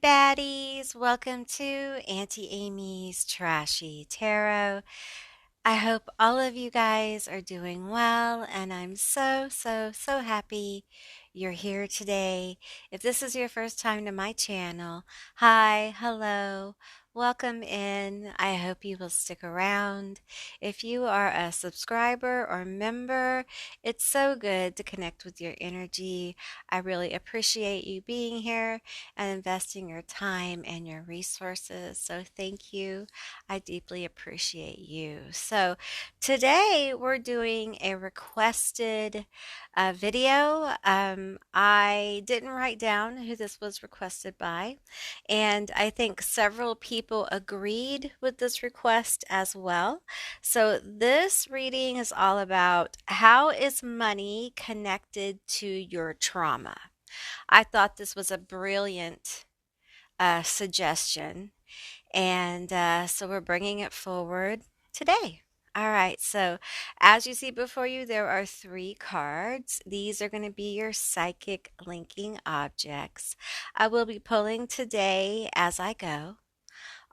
baddies. Welcome to Auntie Amy's Trashy Tarot. I hope all of you guys are doing well, and I'm so happy you're here today. If this is your first time to my channel, hi, hello, welcome in. I hope you will stick around. If you are a subscriber or member, it's so good to connect with your energy. I really appreciate you being here and investing your time and your resources. So thank you. I deeply appreciate you. So today we're doing a requested video. I didn't write down who this was requested by, and I think several people agreed with this request as well. So this reading is all about how is money connected to your trauma. I thought this was a brilliant suggestion, and so we're bringing it forward today. All right, so as you see before you, there are three cards. These are going to be your psychic linking objects. I will be pulling today as I go.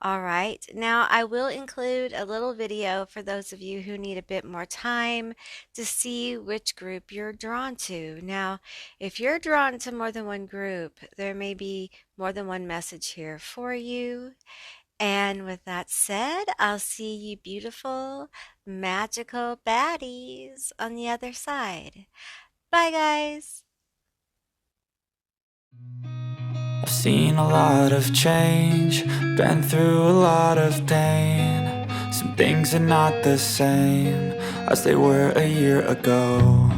All right, now I will include a little video for those of you who need a bit more time to see which group you're drawn to. Now, if you're drawn to more than one group, there may be more than one message here for you. And with that said, I'll see you beautiful, magical baddies on the other side. Bye, guys. I've seen a lot of change, been through a lot of pain. Some things are not the same as they were a year ago,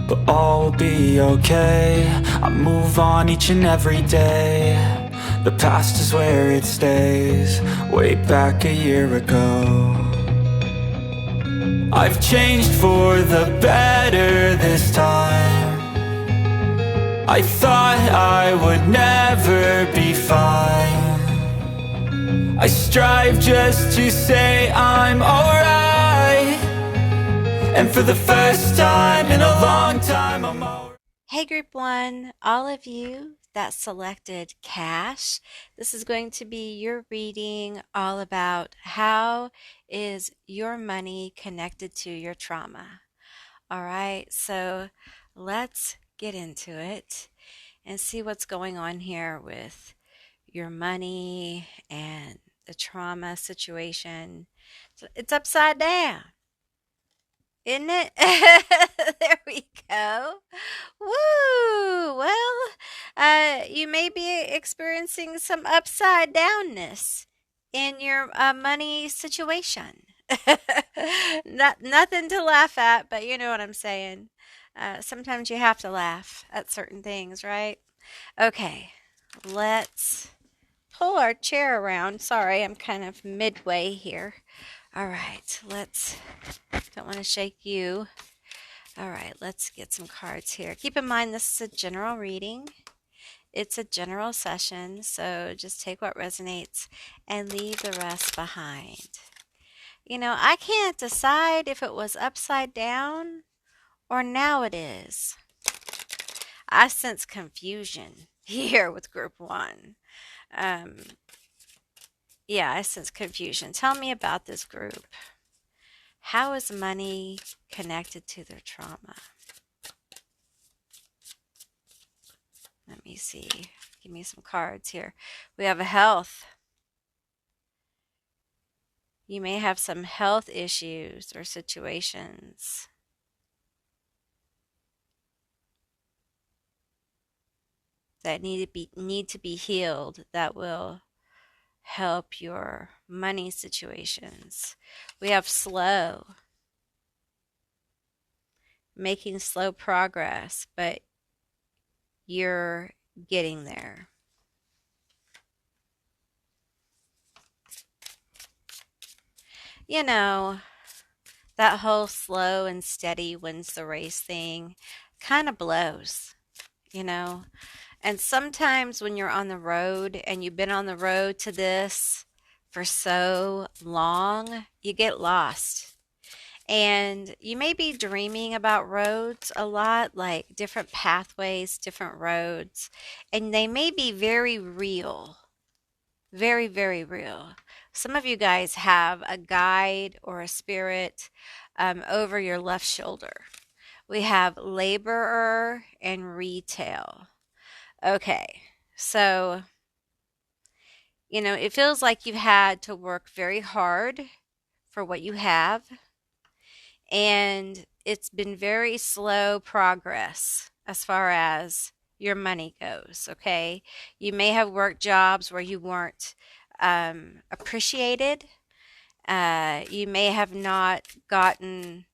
but all will be okay. I move on each and every day. The past is where it stays, way back a year ago. I've changed for the better this time. I thought I would never be fine. I strive just to say I'm alright, and for the first time in a long time I'm alright. Hey, Group 1, all of you that selected cash, this is going to be your reading all about how is your money connected to your trauma. All right, so let's get into it and see what's going on here with your money and the trauma situation. So it's upside down, isn't it? There we go. Woo! Well, you may be experiencing some upside downness in your money situation. Nothing to laugh at, but you know what I'm saying. Sometimes you have to laugh at certain things, right? Okay, let's pull our chair around. Sorry, I'm kind of midway here. All right, don't want to shake you. All right, let's get some cards here. Keep in mind this is a general reading. It's a general session, so just take what resonates and leave the rest behind. You know, I can't decide if it was upside down or now it is. I sense confusion here with Group 1. Yeah, I sense confusion. Tell me about this group. How is money connected to their trauma? Let me see. Give me some cards here. We have a health. You may have some health issues or situations that need to be healed that will help your money situations. We have slow, making slow progress, but you're getting there. You know, that whole slow and steady wins the race thing kind of blows, you know. And sometimes when you're on the road and you've been on the road to this for so long, you get lost. And you may be dreaming about roads a lot, like different pathways, different roads, and they may be very real, very, very real. Some of you guys have a guide or a spirit over your left shoulder. We have laborer and retail. Okay, so, it feels like you've had to work very hard for what you have, and it's been very slow progress as far as your money goes. Okay, you may have worked jobs where you weren't appreciated. You may have not gotten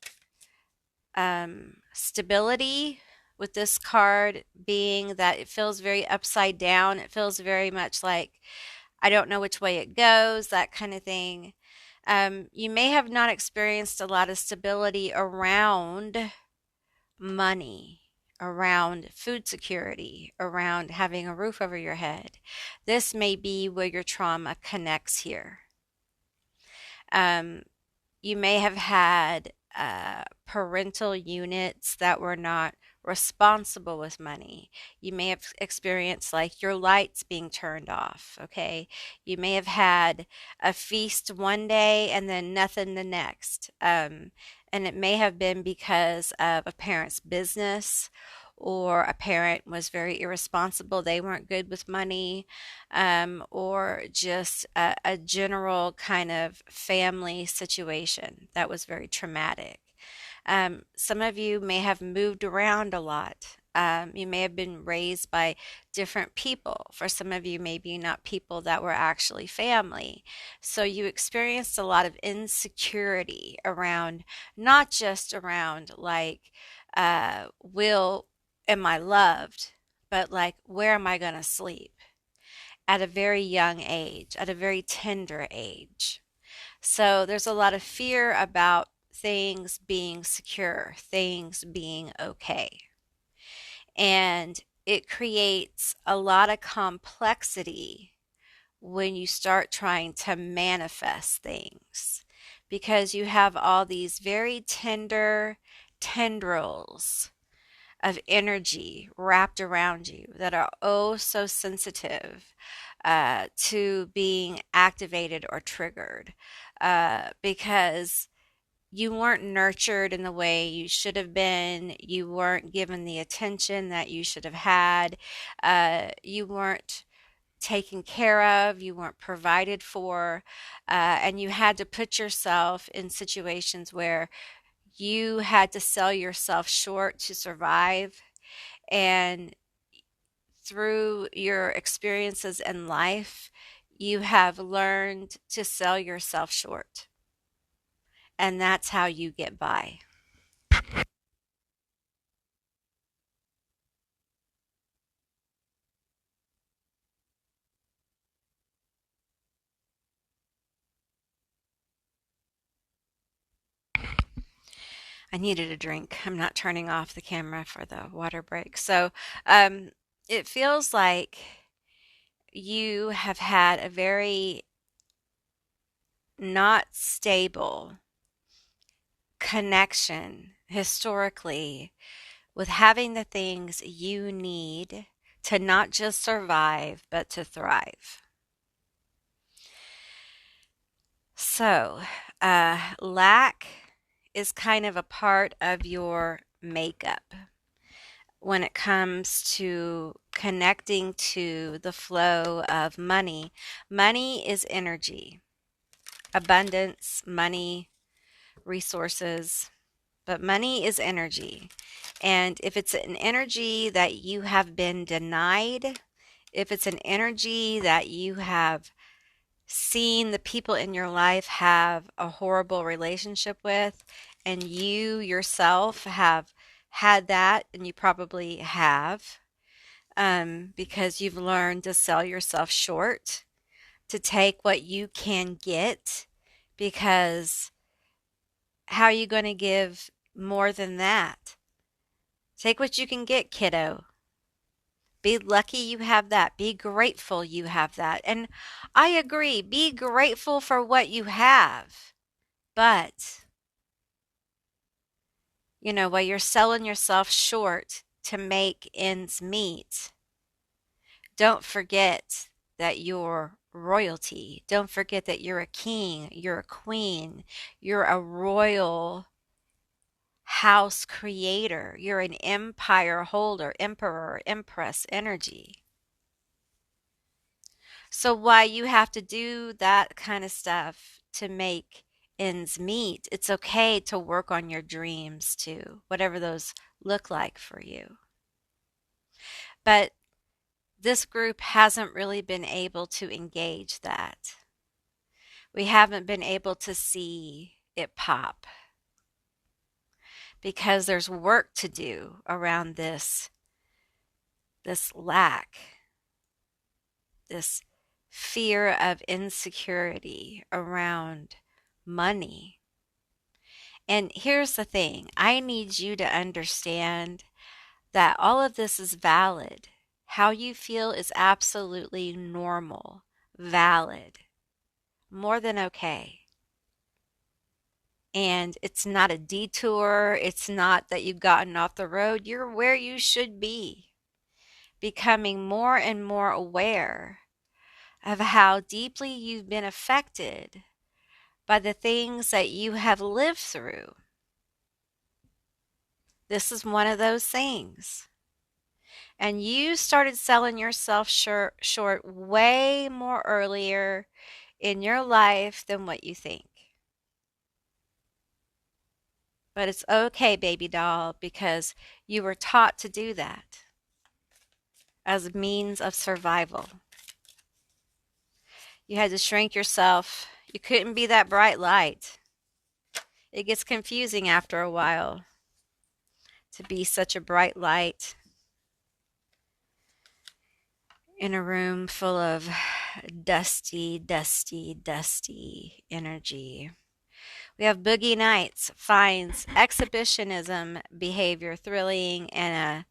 stability with this card, being that it feels very upside down. It feels very much like I don't know which way it goes, that kind of thing. You may have not experienced a lot of stability around money, around food security, around having a roof over your head. This may be where your trauma connects here. Um, you may have had parental units that were not responsible with money. You may have experienced like your lights being turned off. Okay. You may have had a feast one day and then nothing the next. And it may have been because of a parent's business, or a parent was very irresponsible. They weren't good with money, or just a general kind of family situation that was very traumatic. Some of you may have moved around a lot. You may have been raised by different people. For some of you, maybe not people that were actually family. So you experienced a lot of insecurity around, not just around like, am I loved, but like, where am I going to sleep? At a very young age, at a very tender age. So there's a lot of fear about things being secure, things being okay. And it creates a lot of complexity when you start trying to manifest things, because you have all these very tender tendrils of energy wrapped around you that are oh so sensitive to being activated or triggered, because you weren't nurtured in the way you should have been. You weren't given the attention that you should have had. You weren't taken care of. You weren't provided for. And you had to put yourself in situations where you had to sell yourself short to survive. And through your experiences in life, you have learned to sell yourself short. And that's how you get by. I needed a drink. I'm not turning off the camera for the water break. So um, it feels like you have had a very not stable connection historically with having the things you need to not just survive, but to thrive. So, lack is kind of a part of your makeup when it comes to connecting to the flow of money. Money is energy, abundance, money, resources, but money is energy. And if it's an energy that you have been denied, if it's an energy that you have seen the people in your life have a horrible relationship with, and you yourself have had that, and you probably have, because you've learned to sell yourself short, to take what you can get, because how are you going to give more than that? Take what you can get, kiddo. Be lucky you have that. Be grateful you have that. And I agree, be grateful for what you have. But While you're selling yourself short to make ends meet, don't forget that you're royalty. Don't forget that you're a king, you're a queen, you're a royal house creator, you're an empire holder, emperor, empress energy. So, why you have to do that kind of stuff to make ends meet, it's okay to work on your dreams too, whatever those look like for you. But this group hasn't really been able to engage that. We haven't been able to see it pop because there's work to do around this lack, this fear of insecurity around money. And here's the thing, I need you to understand that all of this is valid. How you feel is absolutely normal, valid, more than okay. And it's not a detour. It's not that you've gotten off the road. You're where you should be, becoming more and more aware of how deeply you've been affected by the things that you have lived through. This is one of those things. And you started selling yourself short way more earlier in your life than what you think. But it's okay, baby doll, because you were taught to do that as a means of survival. You had to shrink yourself. You couldn't be that bright light. It gets confusing after a while to be such a bright light in a room full of dusty, dusty, dusty energy. We have Boogie Nights finds exhibitionism behavior thrilling and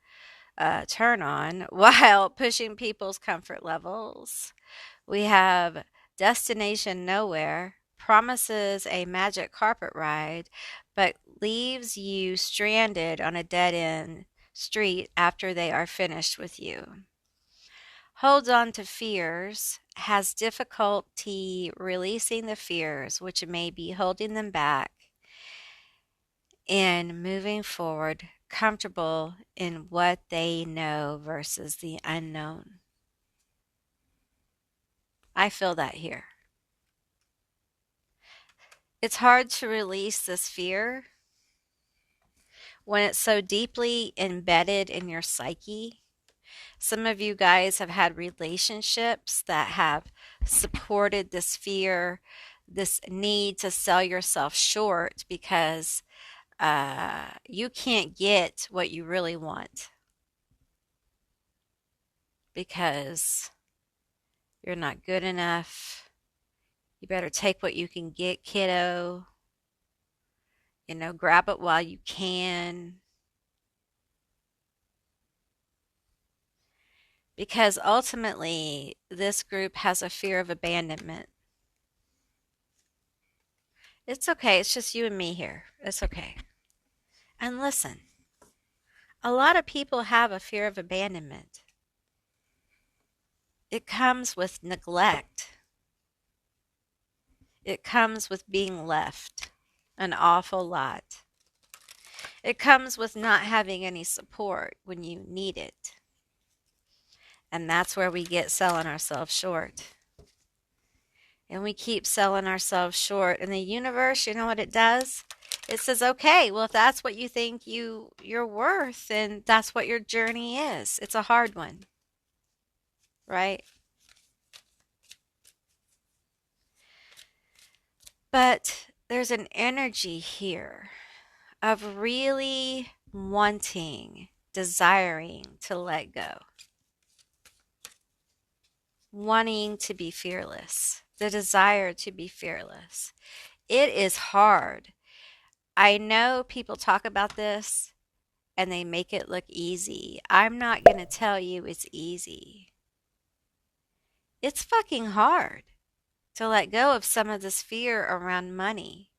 a turn on while pushing people's comfort levels. We have Destination Nowhere promises a magic carpet ride, but leaves you stranded on a dead end street after they are finished with you. Holds on to fears, has difficulty releasing the fears which may be holding them back, and moving forward, comfortable in what they know versus the unknown. I feel that here. It's hard to release this fear when it's so deeply embedded in your psyche. Some of you guys have had relationships that have supported this fear, this need to sell yourself short because you can't get what you really want because you're not good enough. You better take what you can get, kiddo. Grab it while you can. Because ultimately, this group has a fear of abandonment. It's okay. It's just you and me here. It's okay. And listen, a lot of people have a fear of abandonment. It comes with neglect. It comes with being left an awful lot. It comes with not having any support when you need it. And that's where we get selling ourselves short. And we keep selling ourselves short. And the universe, you know what it does? It says, okay, well, if that's what you think you're worth, then that's what your journey is. It's a hard one, right? But there's an energy here of really wanting, desiring to let go, wanting to be fearless, the desire to be fearless. It is hard. I know people talk about this and they make it look easy. I'm not going to tell you it's easy. It's fucking hard to let go of some of this fear around money.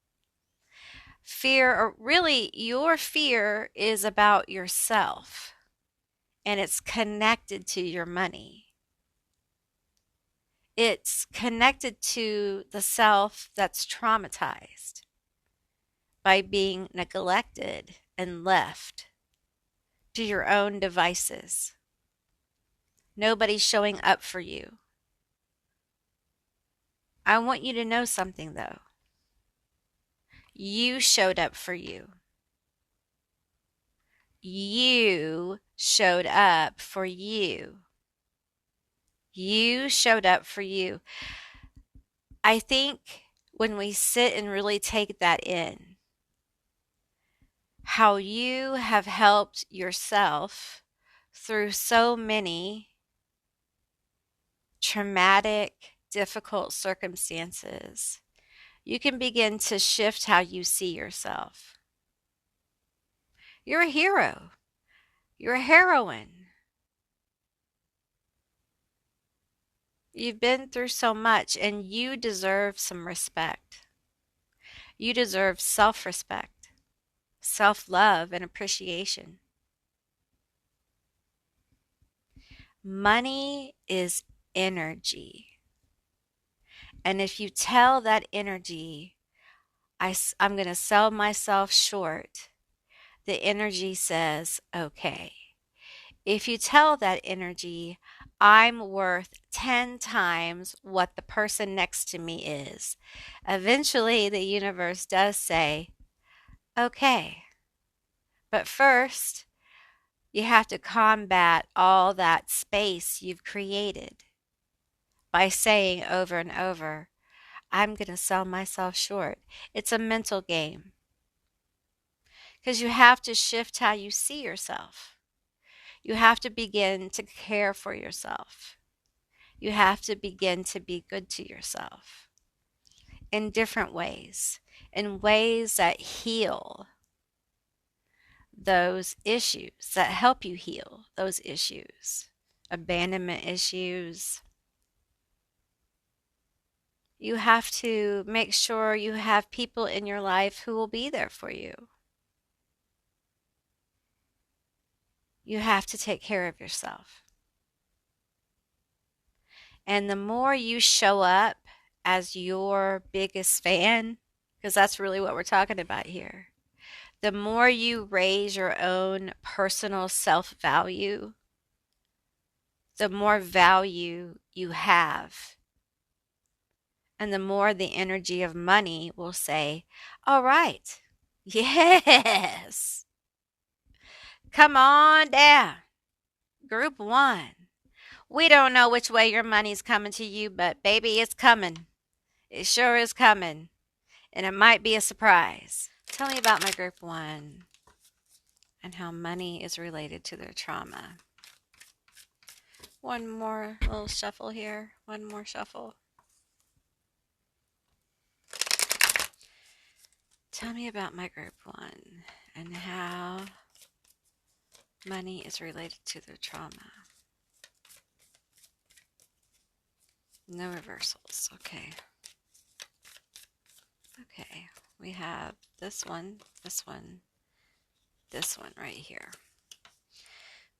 Fear, or really, your fear is about yourself and it's connected to your money. It's connected to the self that's traumatized by being neglected and left to your own devices. Nobody's showing up for you. I want you to know something though. You showed up for you. You showed up for you. You showed up for you. I think when we sit and really take that in, how you have helped yourself through so many traumatic, difficult circumstances, you can begin to shift how you see yourself. You're a hero. You're a heroine. You've been through so much and you deserve some respect. You deserve self respect, self love, and appreciation. Money is energy. And if you tell that energy, I'm going to sell myself short, the energy says, okay. If you tell that energy, I'm worth 10 times what the person next to me is, eventually the universe does say, okay. But first, you have to combat all that space you've created by saying over and over, I'm going to sell myself short. It's a mental game because you have to shift how you see yourself. You have to begin to care for yourself. You have to begin to be good to yourself in different ways, in ways that heal those issues, that help you heal those issues, abandonment issues. You have to make sure you have people in your life who will be there for you. You have to take care of yourself. And the more you show up as your biggest fan, because that's really what we're talking about here, the more you raise your own personal self value, the more value you have. And the more the energy of money will say, all right, yes, come on down. Group one. We don't know which way your money's coming to you, but baby, it's coming. It sure is coming. And it might be a surprise. Tell me about my group one and how money is related to their trauma. One more little shuffle here. One more shuffle. Tell me about my group one and how money is related to their trauma. No reversals. Okay. Okay. We have this one, this one, this one right here.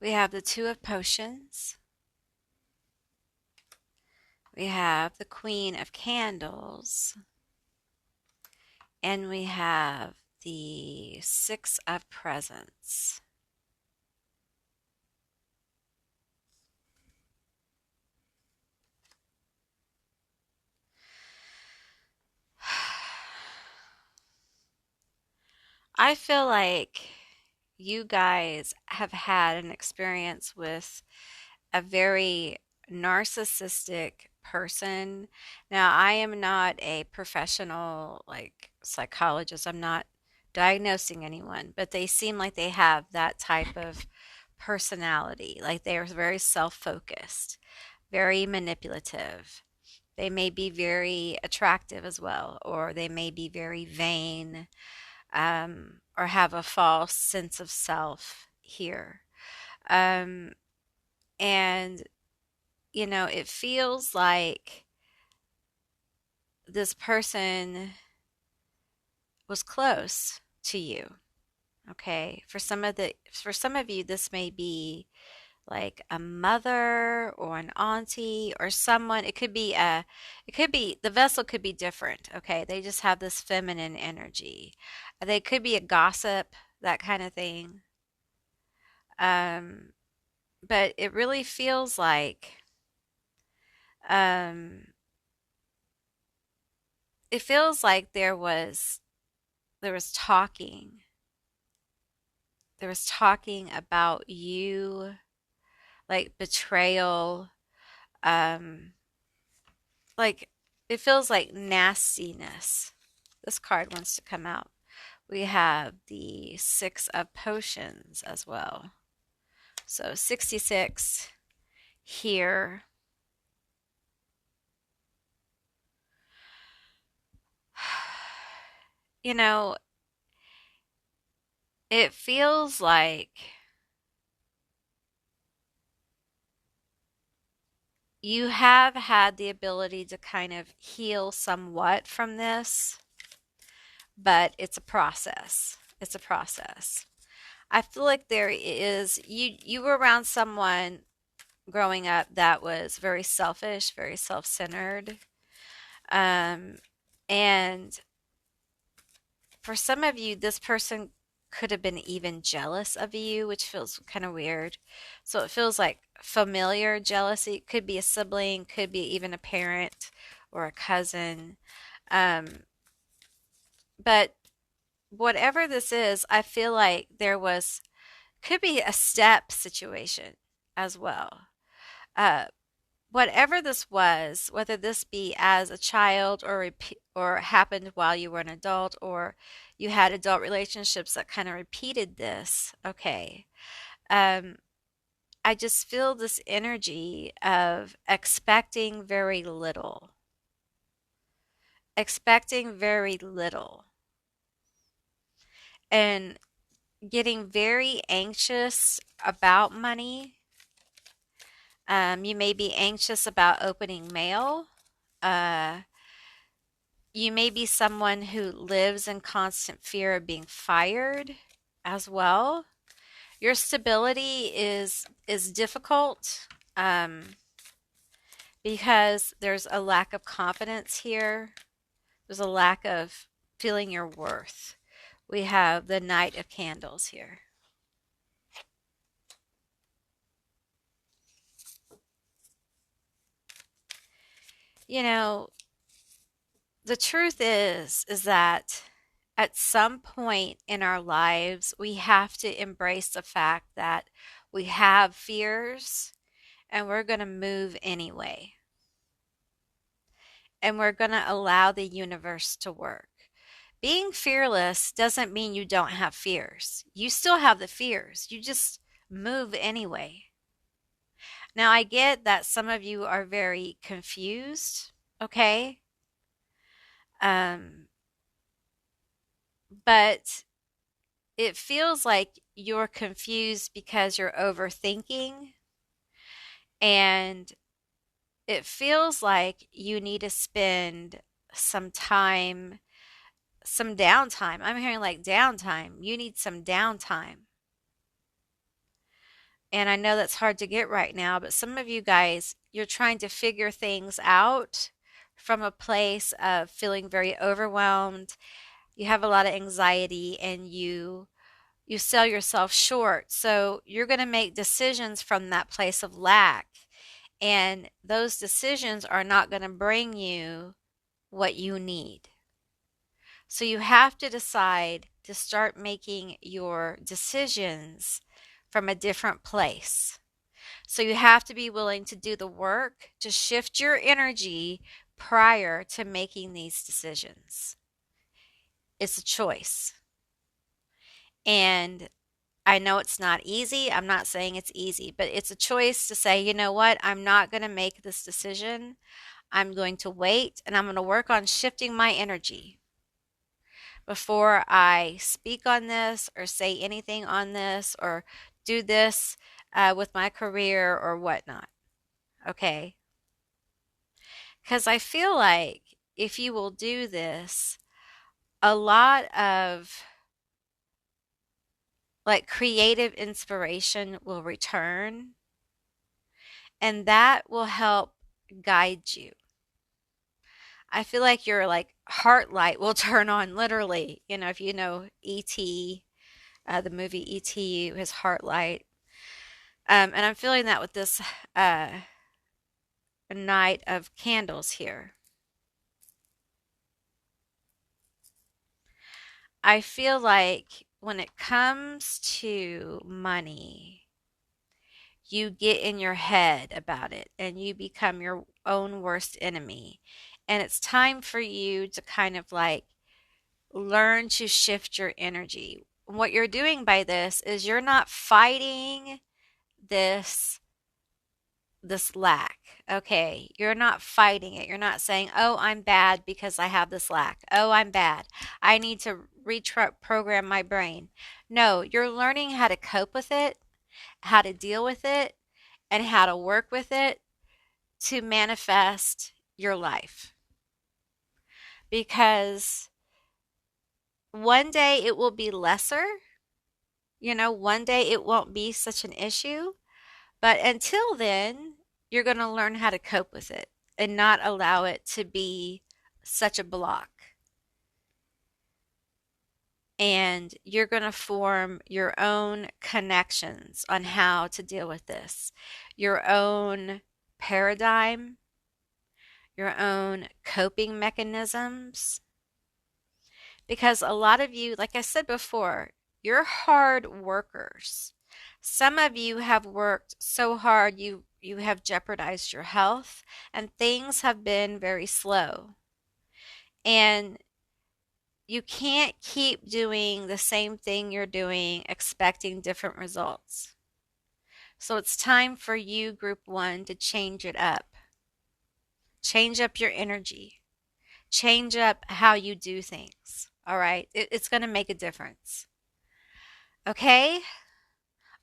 We have the Two of Potions. We have the Queen of Candles. And we have the Six of Presents. I feel like you guys have had an experience with a very narcissistic person. Now, I am not a professional like psychologist. I'm not diagnosing anyone, but they seem like they have that type of personality. Like they are very self-focused, very manipulative. They may be very attractive as well, or they may be very vain, or have a false sense of self here. Um, and, it feels like this person was close to you. Okay. For some of you, this may be like a mother or an auntie or someone. It could be, the vessel could be different. Okay. They just have this feminine energy. They could be a gossip, that kind of thing. Um, but um, it feels like there was talking. There was talking about you, like betrayal, um, like it feels like nastiness. This card wants to come out. We have the Six of Potions as well. So 66 here. You know, it feels like you have had the ability to kind of heal somewhat from this, but it's a process. It's a process. I feel like you were around someone growing up that was very selfish, very self-centered. Um, and for some of you, this person could have been even jealous of you, which feels kind of weird. So it feels like familiar jealousy. It could be a sibling, could be even a parent or a cousin. Um, but whatever this is, I feel like could be a step situation as well. Uh, Whatever this was, whether this be as a child or happened while you were an adult or you had adult relationships that kind of repeated this, okay. Um, I just feel this energy of expecting very little, and getting very anxious about money. You may be anxious about opening mail. Uh, You may be someone who lives in constant fear of being fired as well. Your stability is difficult, because there's a lack of confidence here. There's a lack of feeling your worth. We have the Knight of Candles here. You know, the truth is that at some point in our lives, we have to embrace the fact that we have fears and we're going to move anyway. And we're going to allow the universe to work. Being fearless doesn't mean you don't have fears. You still have the fears. You just move anyway. Now, I get that some of you are very confused, okay? Um, but it feels like you're confused because you're overthinking, and it feels like you need to spend some time, some downtime. I'm hearing like downtime. You need some downtime. And I know that's hard to get right now, but some of you guys, you're trying to figure things out from a place of feeling very overwhelmed. You have a lot of anxiety and you sell yourself short. So you're going to make decisions from that place of lack. And those decisions are not going to bring you what you need. So you have to decide to start making your decisions from a different place. So you have to be willing to do the work to shift your energy prior to making these decisions. It's a choice. And I know it's not easy. I'm not saying it's easy, but it's a choice to say, you know what? I'm not going to make this decision. I'm going to wait and I'm going to work on shifting my energy before I speak on this or say anything on this or do this with my career or whatnot. Okay? Because I feel like if you will do this, a lot of like creative inspiration will return, and that will help guide you. I feel like your like heart light will turn on literally. You know, if you know E.T., the movie E.T., his heart light. And I'm feeling that with this uh, night of candles here. I feel like when it comes to money, you get in your head about it and you become your own worst enemy. And it's time for you to kind of like learn to shift your energy. What you're doing by this is you're not fighting this this lack. Okay, you're not fighting it. You're not saying, "Oh, I'm bad because I have this lack. Oh, I'm bad. I need to reprogram my brain." No, you're learning how to cope with it, how to deal with it, and how to work with it to manifest your life. Because one day it will be lesser, one day it won't be such an issue. But until then, you're going to learn how to cope with it and not allow it to be such a block. And you're going to form your own connections on how to deal with this, your own paradigm, your own coping mechanisms. Because a lot of you, like I said before, you're hard workers. Some of you have worked so hard you have jeopardized your health and things have been very slow. And you can't keep doing the same thing you're doing expecting different results. So it's time for you, group 1, to change it up. Change up your energy. Change up how you do things. All right? It's going to make a difference. Okay?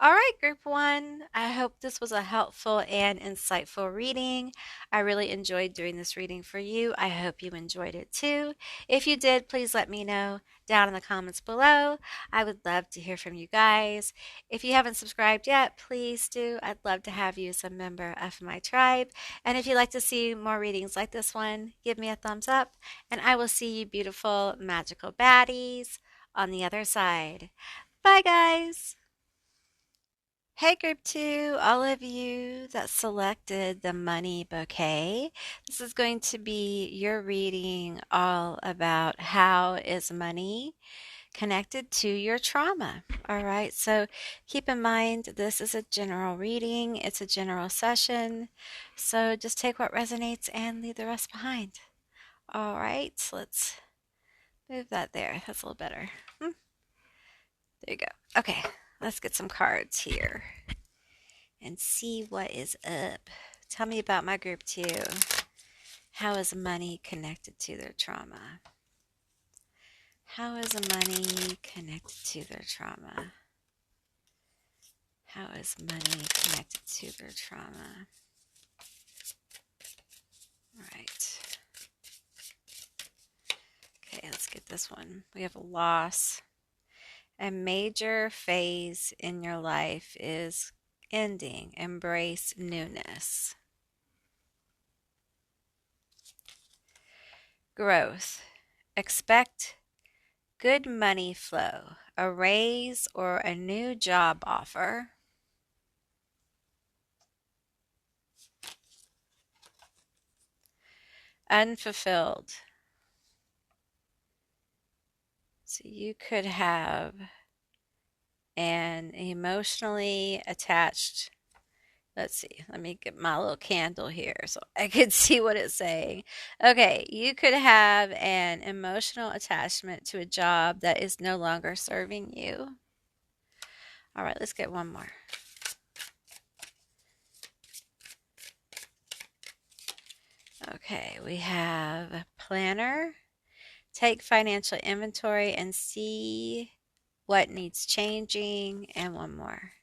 All right, group 1. I hope this was a helpful and insightful reading. I really enjoyed doing this reading for you. I hope you enjoyed it too. If you did, please let me know down in the comments below. I would love to hear from you guys. If you haven't subscribed yet, please do. I'd love to have you as a member of my tribe. And if you'd like to see more readings like this one, give me a thumbs up. And I will see you beautiful, magical baddies on the other side. Bye, guys. Hey, group 2, all of you that selected the money bouquet. This is going to be your reading all about how is money connected to your trauma. All right, so keep in mind this is a general reading, it's a general session. So just take what resonates and leave the rest behind. All right, let's move that there. That's a little better. There you go. Okay, let's get some cards here and see what is up. Tell me about my group 2. How is money connected to their trauma? How is money connected to their trauma? How is money connected to their trauma? All right. Okay, let's get this one. We have a loss. A major phase in your life is ending. Embrace newness. Growth. Expect good money flow, a raise or a new job offer. Unfulfilled. So you could have an emotionally attached, let's see, let me get my little candle here so I could see what it's saying. Okay, you could have an emotional attachment to a job that is no longer serving you. All right, let's get one more. Okay, we have planner. Take financial inventory and see what needs changing. And one more.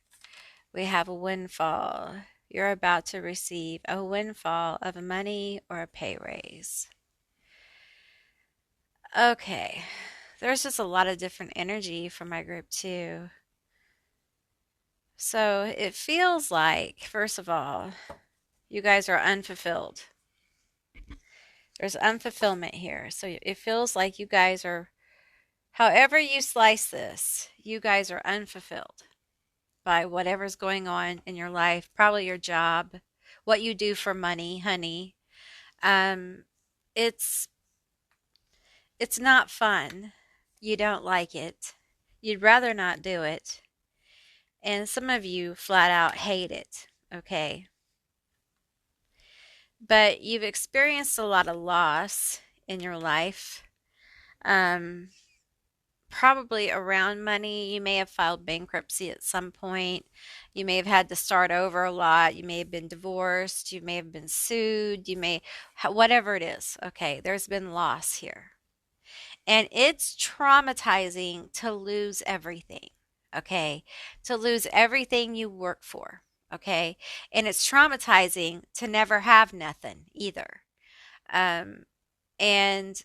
We have a windfall. You're about to receive a windfall of money or a pay raise. Okay, There's just a lot of different energy from my group too. So it feels like, first of all, you guys are unfulfilled. There's unfulfillment here. So it feels like you guys are, however you slice this, you guys are unfulfilled by whatever's going on in your life, probably your job, what you do for money, honey. Um, it's it's not fun. You don't like it. You'd rather not do it. And some of you flat out hate it, okay? But you've experienced a lot of loss in your life. Um, Probably around money. You may have filed bankruptcy at some point. You may have had to start over a lot. You may have been divorced. You may have been sued. Whatever it is. Okay, there's been loss here. And it's traumatizing to lose everything. Okay, to lose everything you work for. Okay, and it's traumatizing to never have nothing either. Um, and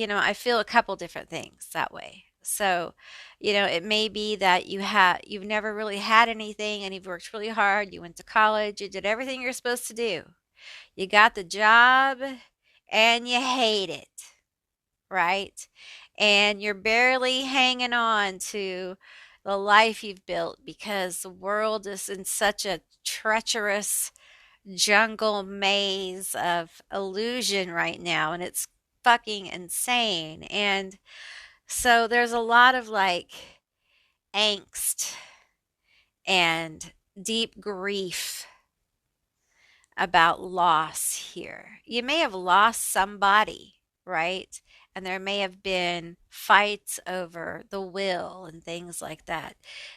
I feel a couple different things that way. So, it may be that you've never really had anything and you've worked really hard. You went to college, you did everything you're supposed to do. You got the job and you hate it, right? And you're barely hanging on to the life you've built because the world is in such a treacherous jungle maze of illusion right now, and it's fucking insane. And so there's a lot of like angst and deep grief about loss here. You may have lost somebody, right? And there may have been fights over the will and things like that.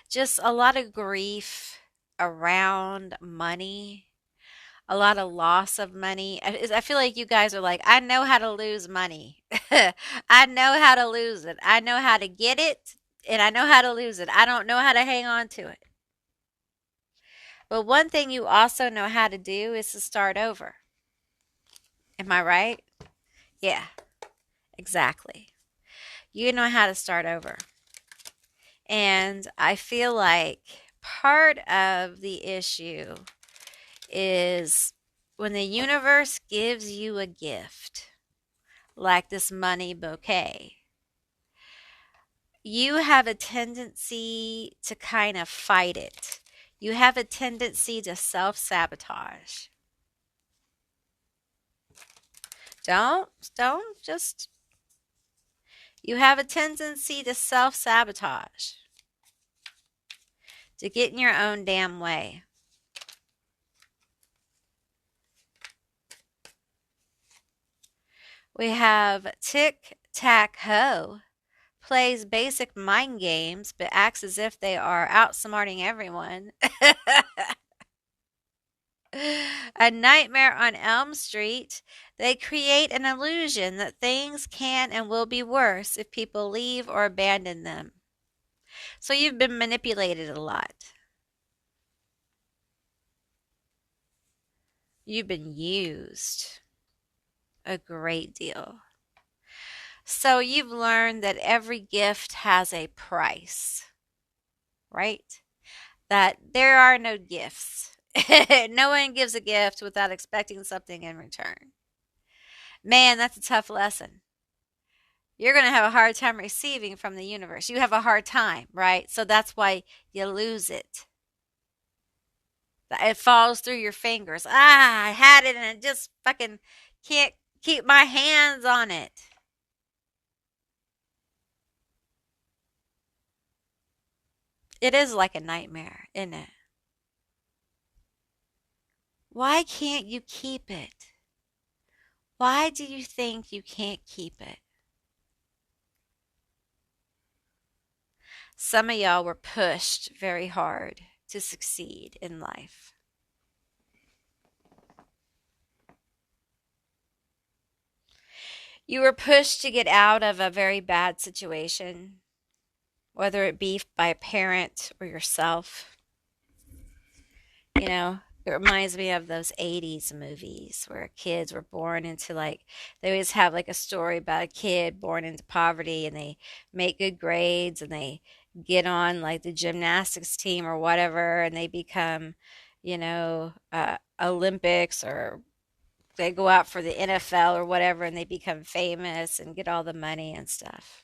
Just a lot of grief around money, a lot of loss of money. I feel like you guys are like, I know how to lose money. I know how to lose it. I know how to get it and I know how to lose it. I don't know how to hang on to it. But one thing you also know how to do is to start over. Am I right? Yeah, exactly. You know how to start over. And I feel like part of the issue is when the universe gives you a gift, like this money bouquet, you have a tendency to kind of fight it. You have a tendency to self sabotage. Don't just, you have a tendency to self sabotage, to get in your own damn way. We have Tic Tac Hoe plays basic mind games but acts as if they are outsmarting everyone. A Nightmare on Elm Street. They create an illusion that things can and will be worse if people leave or abandon them. So you've been manipulated a lot. You've been used a great deal. So you've learned that every gift has a price, right? That there are no gifts. No one gives a gift without expecting something in return. Man, that's a tough lesson. You're going to have a hard time receiving from the universe. You have a hard time, right? So that's why you lose it. It falls through your fingers. Ah, I had it and I just fucking can't keep my hands on it. It is like a nightmare, isn't it? Why can't you keep it? Why do you think you can't keep it? Some of y'all were pushed very hard to succeed in life. You were pushed to get out of a very bad situation, whether it be by a parent or yourself. You know, It reminds me of those 80s movies where kids were born into like, they always have like a story about a kid born into poverty and they make good grades and they get on like the gymnastics team or whatever and they become, Olympics or they go out for the NFL or whatever and they become famous and get all the money and stuff.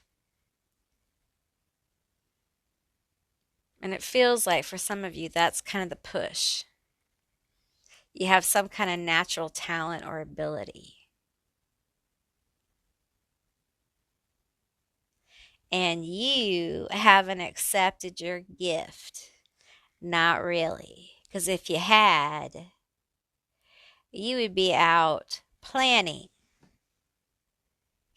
And it feels like for some of you, that's kind of the push. You have some kind of natural talent or ability. And you haven't accepted your gift. Not really. Because if you had, you would be out planning,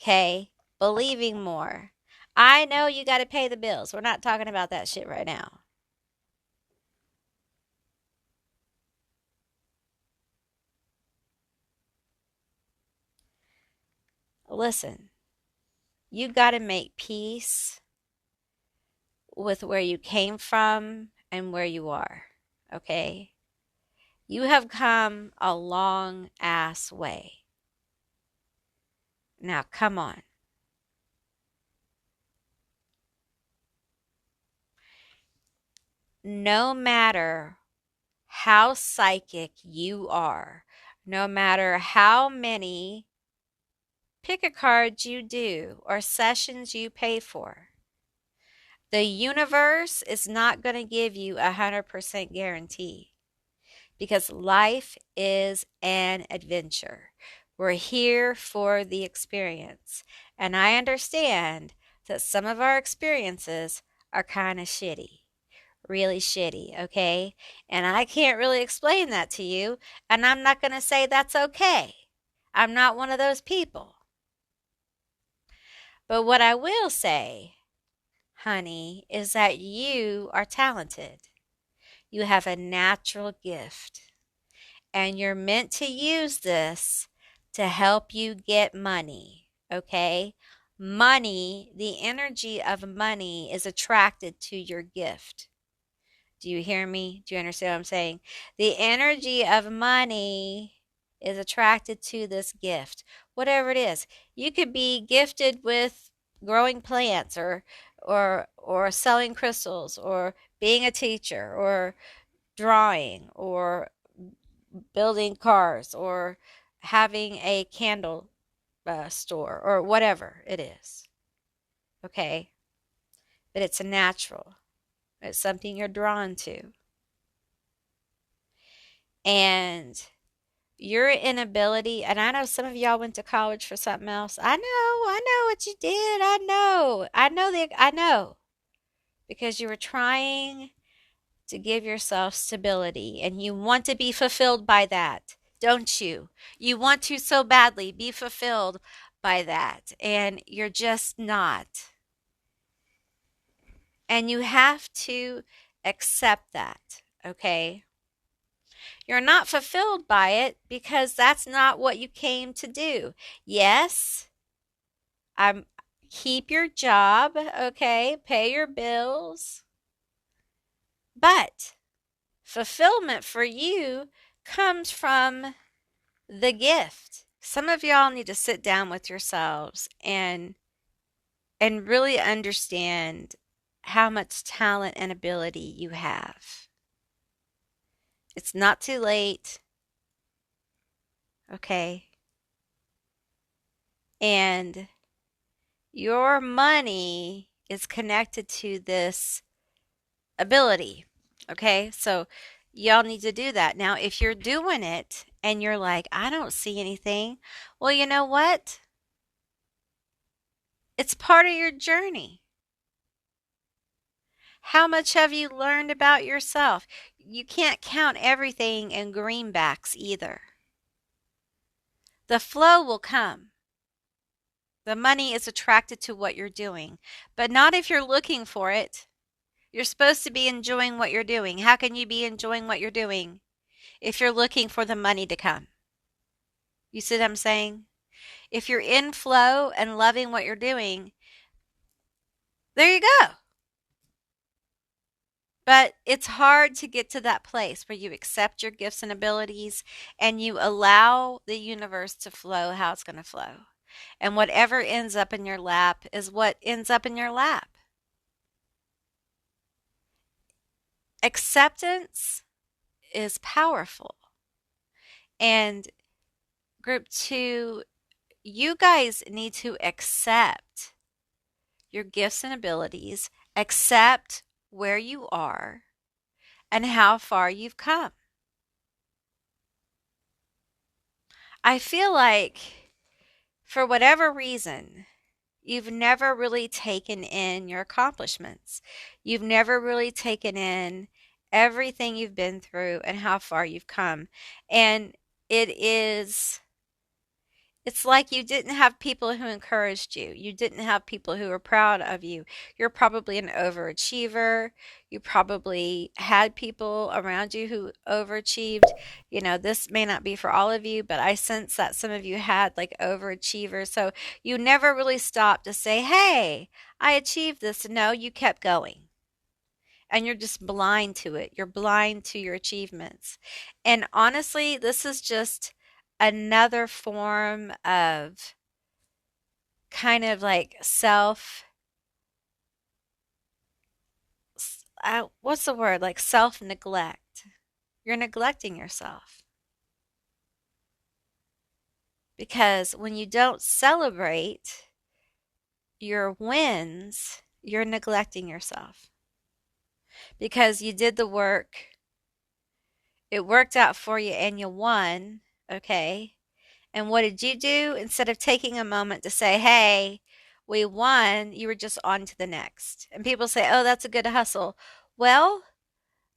okay? Believing more. I know you got to pay the bills. We're not talking about that shit right now. Listen, you got to make peace with where you came from and where you are, okay? You have come a long ass way. Now, come on. No matter how psychic you are, no matter how many pick a cards you do or sessions you pay for, the universe is not going to give you 100% guarantee because life is an adventure. We're here for the experience. And I understand that some of our experiences are kind of shitty, really shitty, okay? And I can't really explain that to you, and I'm not going to say that's okay. I'm not one of those people. But what I will say, honey, is that you are talented. You have a natural gift, and you're meant to use this to help you get money, okay? Money, the energy of money is attracted to your gift. Do you hear me? Do you understand what I'm saying? The energy of money is attracted to this gift, whatever it is. You could be gifted with growing plants or selling crystals or being a teacher or drawing or building cars or having a candle store or whatever it is. Okay? But it's a natural. It's something you're drawn to. And your inability, and I know some of y'all went to college for something else. I know what you did. I know. Because you were trying to give yourself stability and you want to be fulfilled by that, don't you? You want to so badly be fulfilled by that, and you're just not. And you have to accept that, okay? You're not fulfilled by it because that's not what you came to do. Yes, I'm keep your job, okay? Pay your bills. But fulfillment for you comes from the gift. Some of y'all need to sit down with yourselves and really understand how much talent and ability you have. It's not too late. Okay? And your money is connected to this ability. Okay? So y'all need to do that. Now, if you're doing it and you're like, I don't see anything, well, you know what? It's part of your journey. How much have you learned about yourself? You can't count everything in greenbacks either. The flow will come. The money is attracted to what you're doing, but not if you're looking for it. You're supposed to be enjoying what you're doing. How can you be enjoying what you're doing if you're looking for the money to come? You see what I'm saying? If you're in flow and loving what you're doing, there you go. But it's hard to get to that place where you accept your gifts and abilities and you allow the universe to flow how it's going to flow. And whatever ends up in your lap is what ends up in your lap. Acceptance is powerful. And group two, you guys need to accept your gifts and abilities, accept where you are and how far you've come. I feel like for whatever reason, you've never really taken in your accomplishments. You've never really taken in everything you've been through and how far you've come. And it is it's like you didn't have people who encouraged you. You didn't have people who were proud of you. You're probably an overachiever. You probably had people around you who overachieved. You know, this may not be for all of you, but I sense that some of you had like overachievers. So you never really stopped to say, hey, I achieved this. No, you kept going. And you're just blind to it. You're blind to your achievements. And honestly, this is just another form of kind of like what's the word? Like self neglect. You're neglecting yourself because when you don't celebrate your wins, you're neglecting yourself because you did the work, it worked out for you, and you won. Okay. And what did you do? Instead of taking a moment to say, hey, we won, you were just on to the next. And people say, oh, that's a good hustle. Well,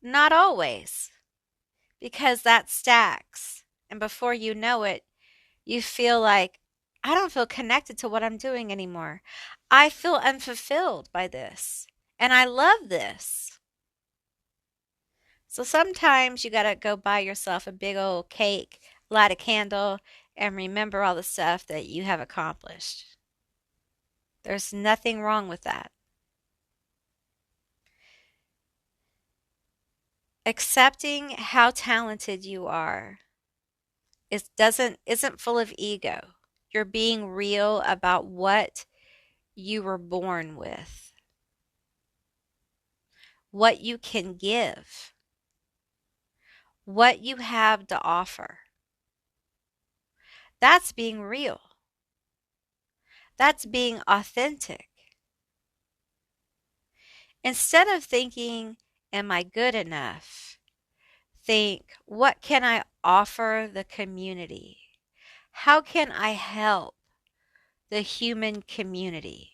not always, because that stacks. And before you know it, you feel like, I don't feel connected to what I'm doing anymore. I feel unfulfilled by this. And I love this. So sometimes you got to go buy yourself a big old cake, light a candle, and remember all the stuff that you have accomplished. There's nothing wrong with that. Accepting how talented you are isn't full of ego. You're being real about what you were born with, what you can give, what you have to offer. That's being real. That's being authentic. Instead of thinking, am I good enough? Think, what can I offer the community? How can I help the human community?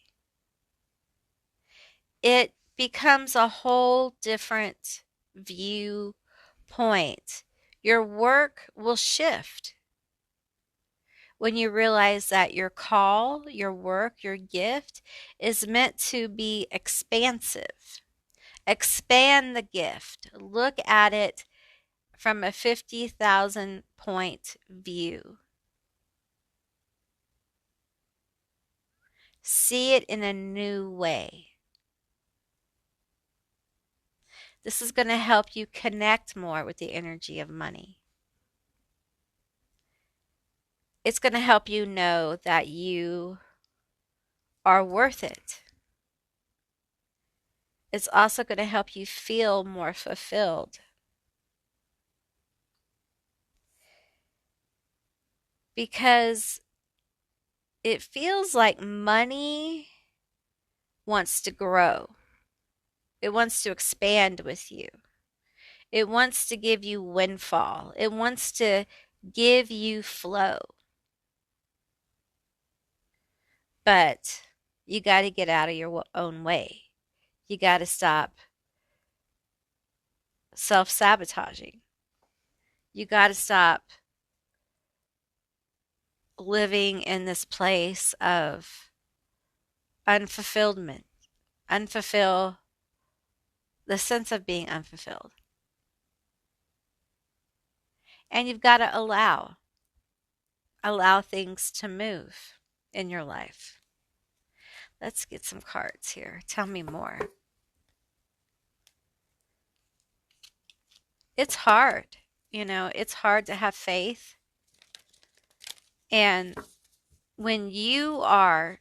It becomes a whole different viewpoint. Your work will shift when you realize that your call, your work, your gift is meant to be expansive. Expand the gift. Look at it from a 50,000 point view. See it in a new way. This is going to help you connect more with the energy of money. It's going to help you know that you are worth it. It's also going to help you feel more fulfilled. Because it feels like money wants to grow. It wants to expand with you. It wants to give you windfall. It wants to give you flow. But you got to get out of your own way. You got to stop self sabotaging. You got to stop living in this place of unfulfillment, unfulfill the sense of being unfulfilled. And you've got to allow things to move in your life. Let's get some cards here. Tell me more. it's hard. It's hard to have faith. And when you are,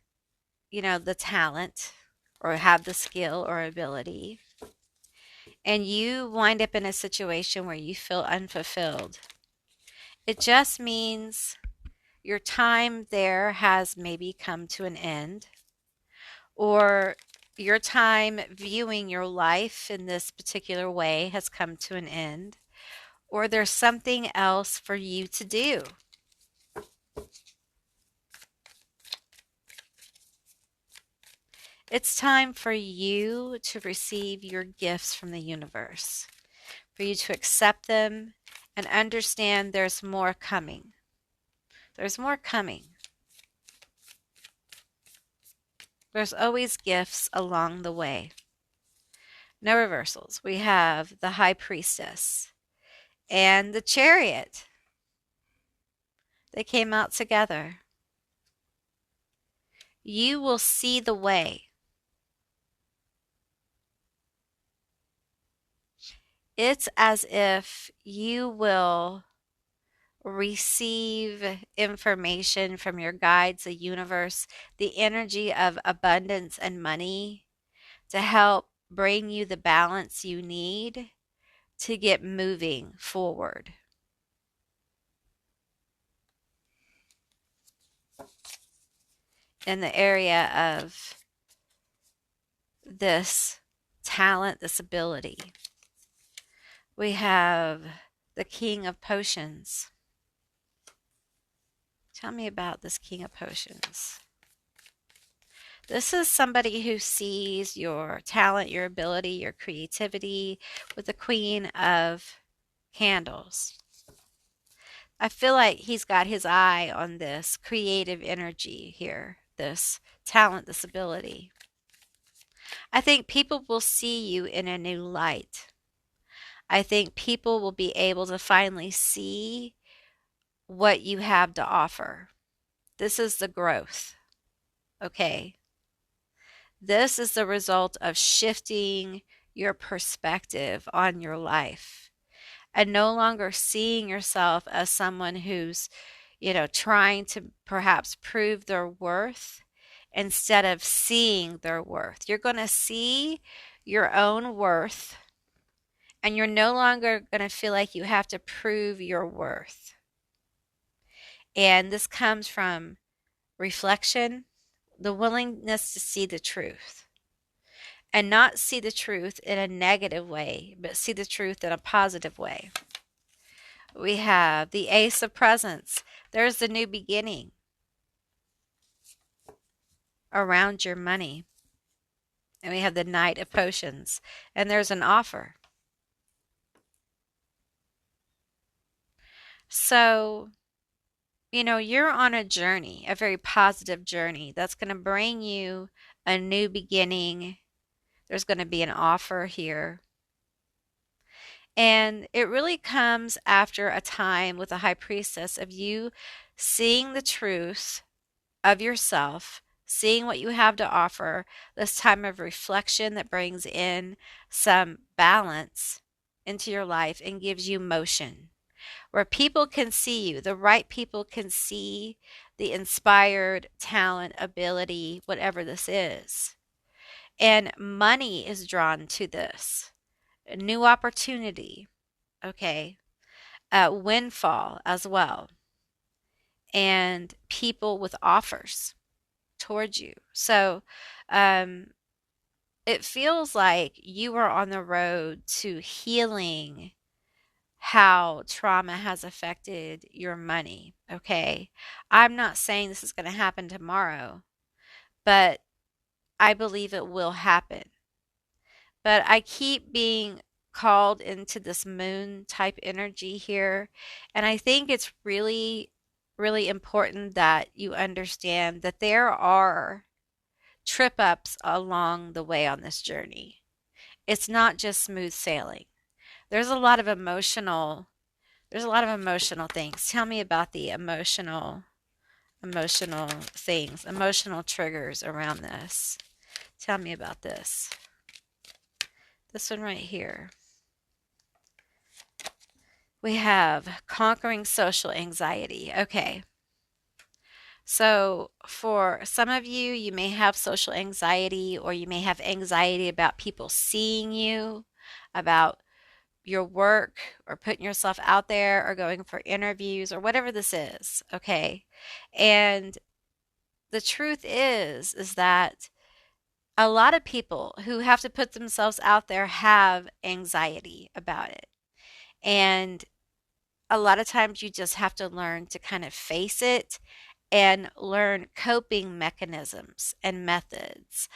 the talent or have the skill or ability, and you wind up in a situation where you feel unfulfilled, it just means your time there has maybe come to an end, or your time viewing your life in this particular way has come to an end, or there's something else for you to do. It's time for you to receive your gifts from the universe, for you to accept them and understand there's more coming. There's more coming. There's always gifts along the way. No reversals. We have the High Priestess and the Chariot. They came out together. You will see the way. It's as if you will receive information from your guides, the universe, the energy of abundance and money to help bring you the balance you need to get moving forward. In the area of this talent, this ability, we have the King of Potions. Tell me about this King of Potions. This is somebody who sees your talent, your ability, your creativity with the Queen of Candles. I feel like he's got his eye on this creative energy here, this talent, this ability. I think people will see you in a new light. I think people will be able to finally see what you have to offer. This is the growth, okay? This is the result of shifting your perspective on your life and no longer seeing yourself as someone who's, trying to perhaps prove their worth instead of seeing their worth. You're going to see your own worth, and you're no longer going to feel like you have to prove your worth. And this comes from reflection, the willingness to see the truth. And not see the truth in a negative way, but see the truth in a positive way. We have the Ace of Presents. There's the new beginning around your money. And we have the Knight of Potions. And there's an offer. So, you're on a journey, a very positive journey that's going to bring you a new beginning. There's going to be an offer here. And it really comes after a time with the High Priestess of you seeing the truth of yourself, seeing what you have to offer, this time of reflection that brings in some balance into your life and gives you motion, where people can see you, the right people can see the inspired talent, ability, whatever this is. And money is drawn to this. A new opportunity, okay, windfall as well, and people with offers towards you. So it feels like you are on the road to healing how trauma has affected your money, okay? I'm not saying this is going to happen tomorrow, but I believe it will happen. But I keep being called into this moon type energy here. And I think it's really, really important that you understand that there are trip ups along the way on this journey. It's not just smooth sailing. There's a lot of emotional things. Tell me about the emotional things, emotional triggers around this. Tell me about this. This one right here. We have conquering social anxiety. Okay. So, for some of you, you may have social anxiety, or you may have anxiety about people seeing you, about your work, or putting yourself out there, or going for interviews, or whatever this is. Okay. And the truth is that a lot of people who have to put themselves out there have anxiety about it. And a lot of times you just have to learn to kind of face it and learn coping mechanisms and methods,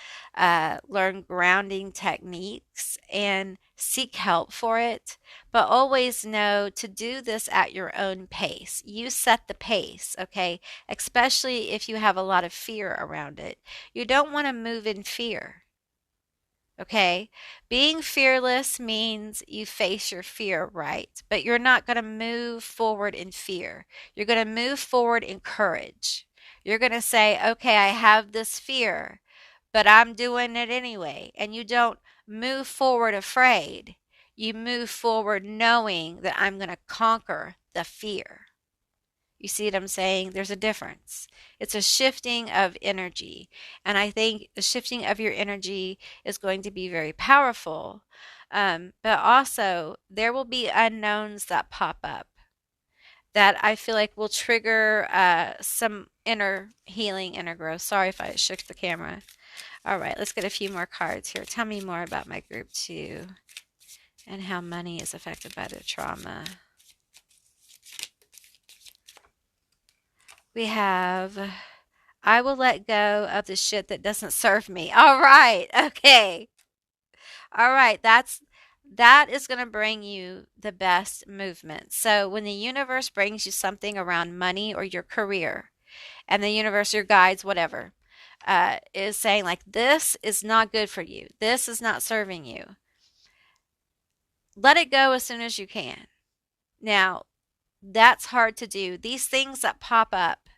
learn grounding techniques and seek help for it. But always know to do this at your own pace. You set the pace, okay? Especially if you have a lot of fear around it. You don't want to move in fear. Okay. Being fearless means you face your fear, right? But you're not going to move forward in fear. You're going to move forward in courage. You're going to say, okay, I have this fear, but I'm doing it anyway. And you don't move forward afraid. You move forward knowing that I'm going to conquer the fear. You see what I'm saying? There's a difference. It's a shifting of energy. And I think the shifting of your energy is going to be very powerful. But also, there will be unknowns that pop up that I feel like will trigger some inner healing, inner growth. Sorry if I shook the camera. All right, let's get a few more cards here. Tell me more about my group 2 and how money is affected by the trauma. We have I will let go of the shit that doesn't serve me. All right. Okay. All right. That is going to bring you the best movement. So when the universe brings you something around money or your career, and the universe, your guides, whatever, is saying like this is not good for you. This is not serving you. Let it go as soon as you can. Now, that's hard to do. These things that pop up,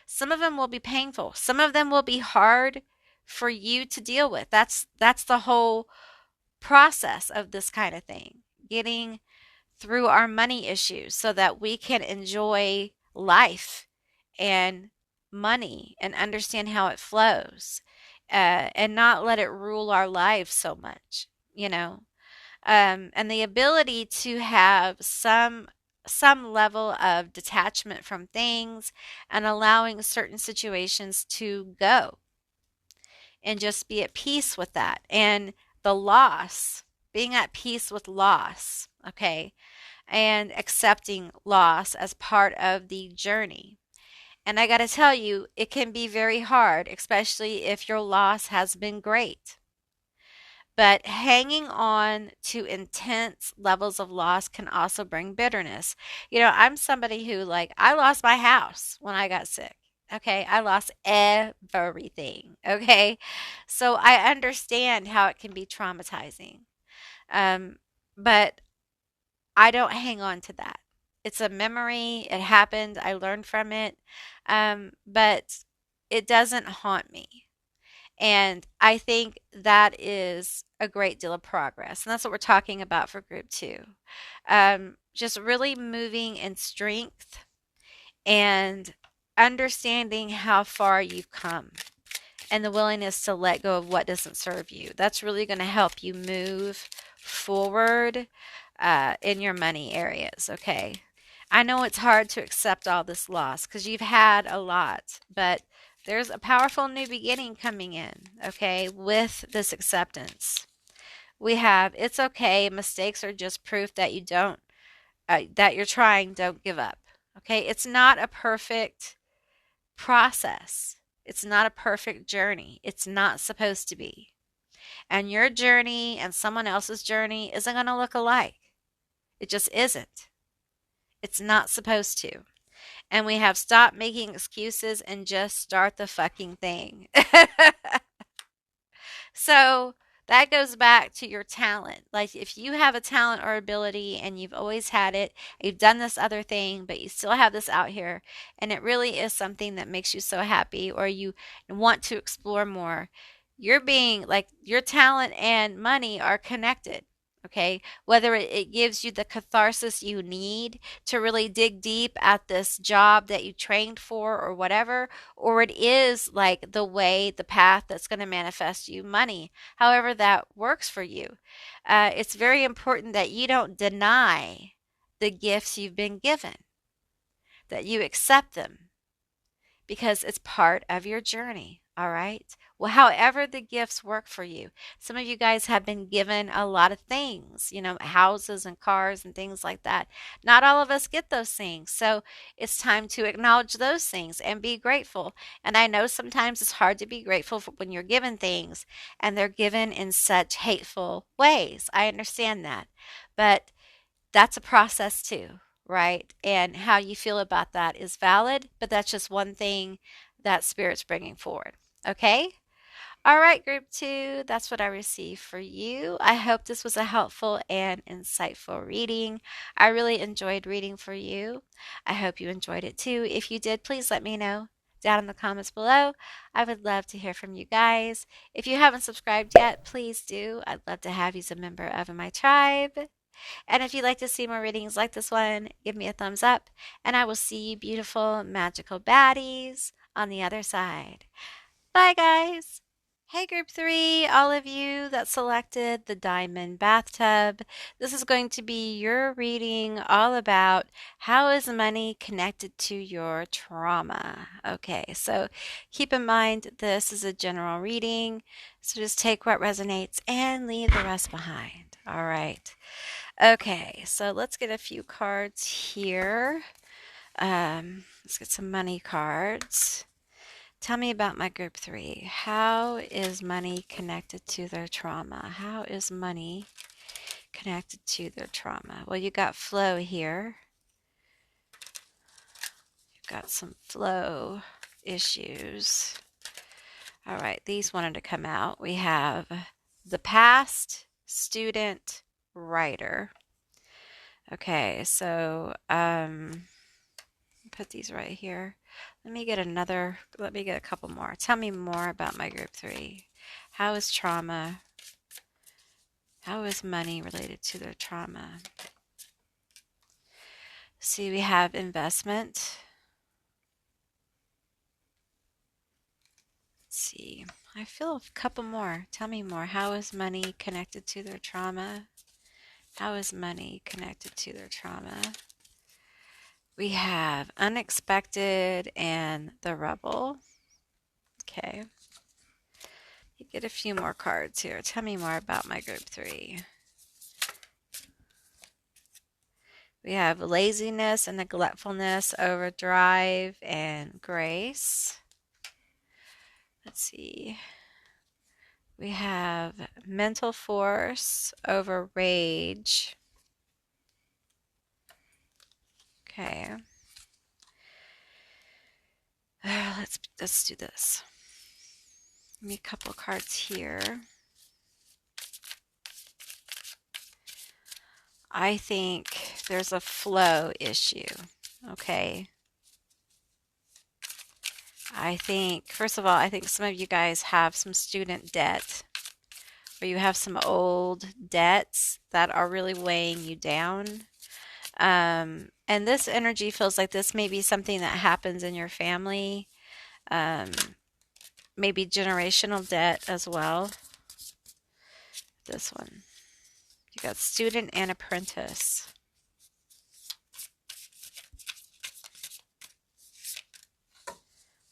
some of them will be painful. Some of them will be hard for you to deal with. That's the whole process of this kind of thing. Getting through our money issues so that we can enjoy life and money and understand how it flows, and not let it rule our lives so much, you know. And the ability to have some level of detachment from things and allowing certain situations to go and just be at peace with that. And the loss, being at peace with loss, okay, and accepting loss as part of the journey. And I got to tell you, it can be very hard, especially if your loss has been great. But hanging on to intense levels of loss can also bring bitterness. You know, I'm somebody who, like, I lost my house when I got sick. Okay. I lost everything. Okay. So I understand how it can be traumatizing. Um, but I don't hang on to that. It's a memory. It happened. I learned from it. But it doesn't haunt me. And I think that is a great deal of progress. And that's what we're talking about for group 2. Just really moving in strength and understanding how far you've come and the willingness to let go of what doesn't serve you. That's really going to help you move forward in your money areas, okay? I know it's hard to accept all this loss because you've had a lot, but there's a powerful new beginning coming in, okay, with this acceptance. We have it's okay. Mistakes are just proof that you don't, that you're trying, don't give up. Okay, it's not a perfect process. It's not a perfect journey. It's not supposed to be. And your journey and someone else's journey isn't going to look alike. It just isn't. It's not supposed to. And we have stopped making excuses and just start the fucking thing. So that goes back to your talent. Like if you have a talent or ability and you've always had it, you've done this other thing, but you still have this out here, and it really is something that makes you so happy or you want to explore more, you're being like your talent and money are connected. Okay, whether it gives you the catharsis you need to really dig deep at this job that you trained for or whatever, or it is like the way, the path that's going to manifest you money, however that works for you. It's very important that you don't deny the gifts you've been given, that you accept them because it's part of your journey. All right. Well, however the gifts work for you. Some of you guys have been given a lot of things, houses and cars and things like that. Not all of us get those things. So it's time to acknowledge those things and be grateful. And I know sometimes it's hard to be grateful for when you're given things and they're given in such hateful ways. I understand that. But that's a process too, right? And how you feel about that is valid, but that's just one thing that Spirit's bringing forward. Okay? All right, group two, that's what I received for you. I hope this was a helpful and insightful reading. I really enjoyed reading for you. I hope you enjoyed it too. If you did, please let me know down in the comments below. I would love to hear from you guys. If you haven't subscribed yet, please do. I'd love to have you as a member of my tribe. And if you'd like to see more readings like this one, give me a thumbs up, and I will see you beautiful, magical baddies on the other side. Bye, guys. Hey, group three, all of you that selected the diamond bathtub. This is going to be your reading all about how is money connected to your trauma. Okay, so keep in mind this is a general reading, so just take what resonates and leave the rest behind. All right. Okay, so let's get a few cards here. Let's get some money cards. Tell me about my group three. How is money connected to their trauma? How is money connected to their trauma? Well, you got flow here. You've got some flow issues. All right, these wanted to come out. We have the past, student, writer. Okay, so put these right here. Let me get a couple more. Tell me more about my group three. How is trauma? How is money related to their trauma? See, we have investment. Let's see. I feel a couple more. Tell me more. How is money connected to their trauma? How is money connected to their trauma? We have unexpected and the rebel. Okay. You get a few more cards here. Tell me more about my group three. We have laziness and neglectfulness, overdrive, and grace. Let's see. We have mental force over rage. Okay. Let's do this. Give me a couple cards here. I think there's a flow issue. Okay. First of all, I think some of you guys have some student debt, or you have some old debts that are really weighing you down. And this energy feels like this may be something that happens in your family, um, maybe generational debt as well. This one. You got student and apprentice.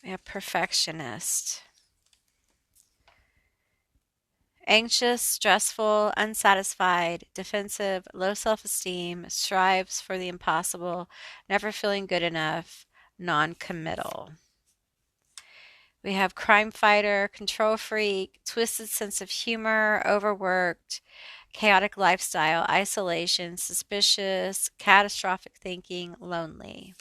We have perfectionist. Anxious, stressful, unsatisfied, defensive, low self-esteem, strives for the impossible, never feeling good enough, non-committal. We have crime fighter, control freak, twisted sense of humor, overworked, chaotic lifestyle, isolation, suspicious, catastrophic thinking, lonely.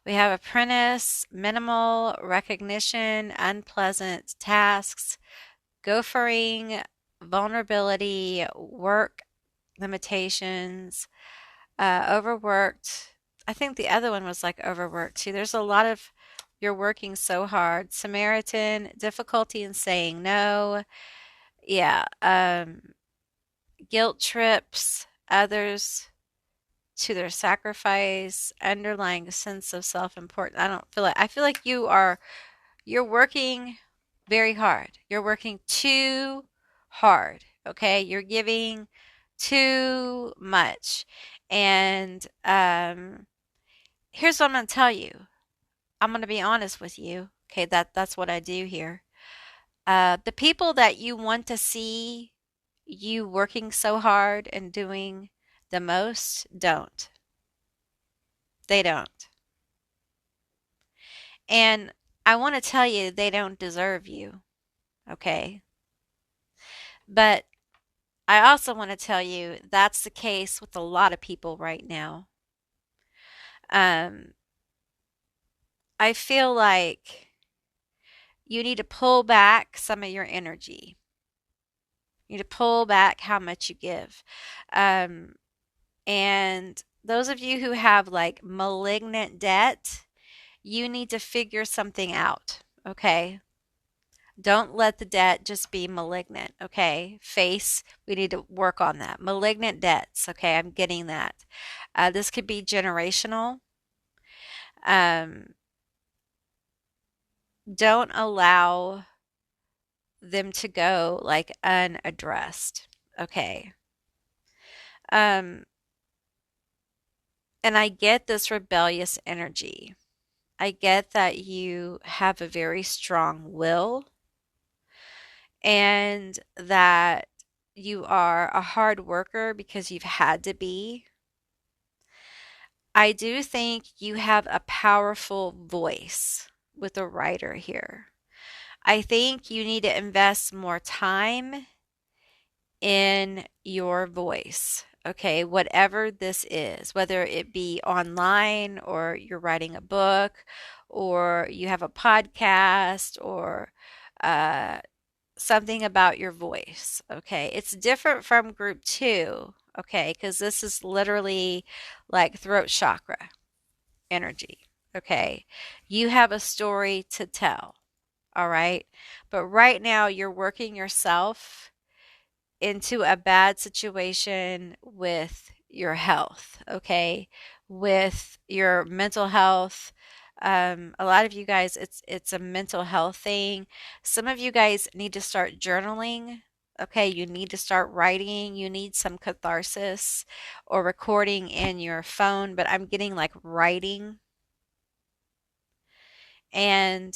We have apprentice, minimal, recognition, unpleasant tasks, gophering, vulnerability, work limitations, overworked. I think the other one was like overworked too. There's a lot of you're working so hard. Samaritan, difficulty in saying no. Yeah. guilt trips others to their sacrifice, underlying sense of self-importance. I feel like you're working very hard. You're working too hard. Okay. You're giving too much. And here's what I'm going to tell you. I'm going to be honest with you. Okay. That's what I do here. The people that you want to see you working so hard and doing the most don't. They don't. And I want to tell you, they don't deserve you. Okay. But I also want to tell you that's the case with a lot of people right now. Um, I feel like you need to pull back some of your energy. You need to pull back how much you give. Um, and those of you who have like malignant debt, you need to figure something out. Okay. Don't let the debt just be malignant. Okay. We need to work on that. Malignant debts. Okay. I'm getting that. This could be generational. Um, don't allow them to go like unaddressed. Okay. Um, and I get this rebellious energy. I get that you have a very strong will and that you are a hard worker because you've had to be. I do think you have a powerful voice with a writer here. I think you need to invest more time in your voice. Okay, whatever this is, whether it be online or you're writing a book or you have a podcast or uh, something about your voice. Okay, it's different from group two. Okay, because this is literally like throat chakra energy. Okay, you have a story to tell. All right, but right now you're working yourself into a bad situation with your health, okay? With your mental health. A lot of you guys, it's a mental health thing. Some of you guys need to start journaling. Okay, you need to start writing. You need some catharsis or recording in your phone, but I'm getting like writing. And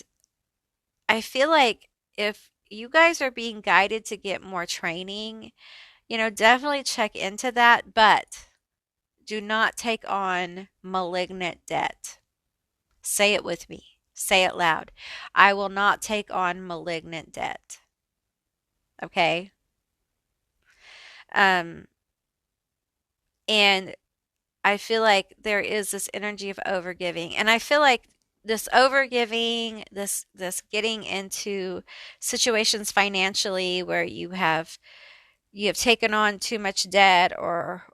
I feel like if you guys are being guided to get more training, definitely check into that, but do not take on malignant debt. Say it with me. Say it loud. I will not take on malignant debt. Okay? Um, and I feel like there is this energy of overgiving. And I feel like this overgiving, this getting into situations financially where you have taken on too much debt or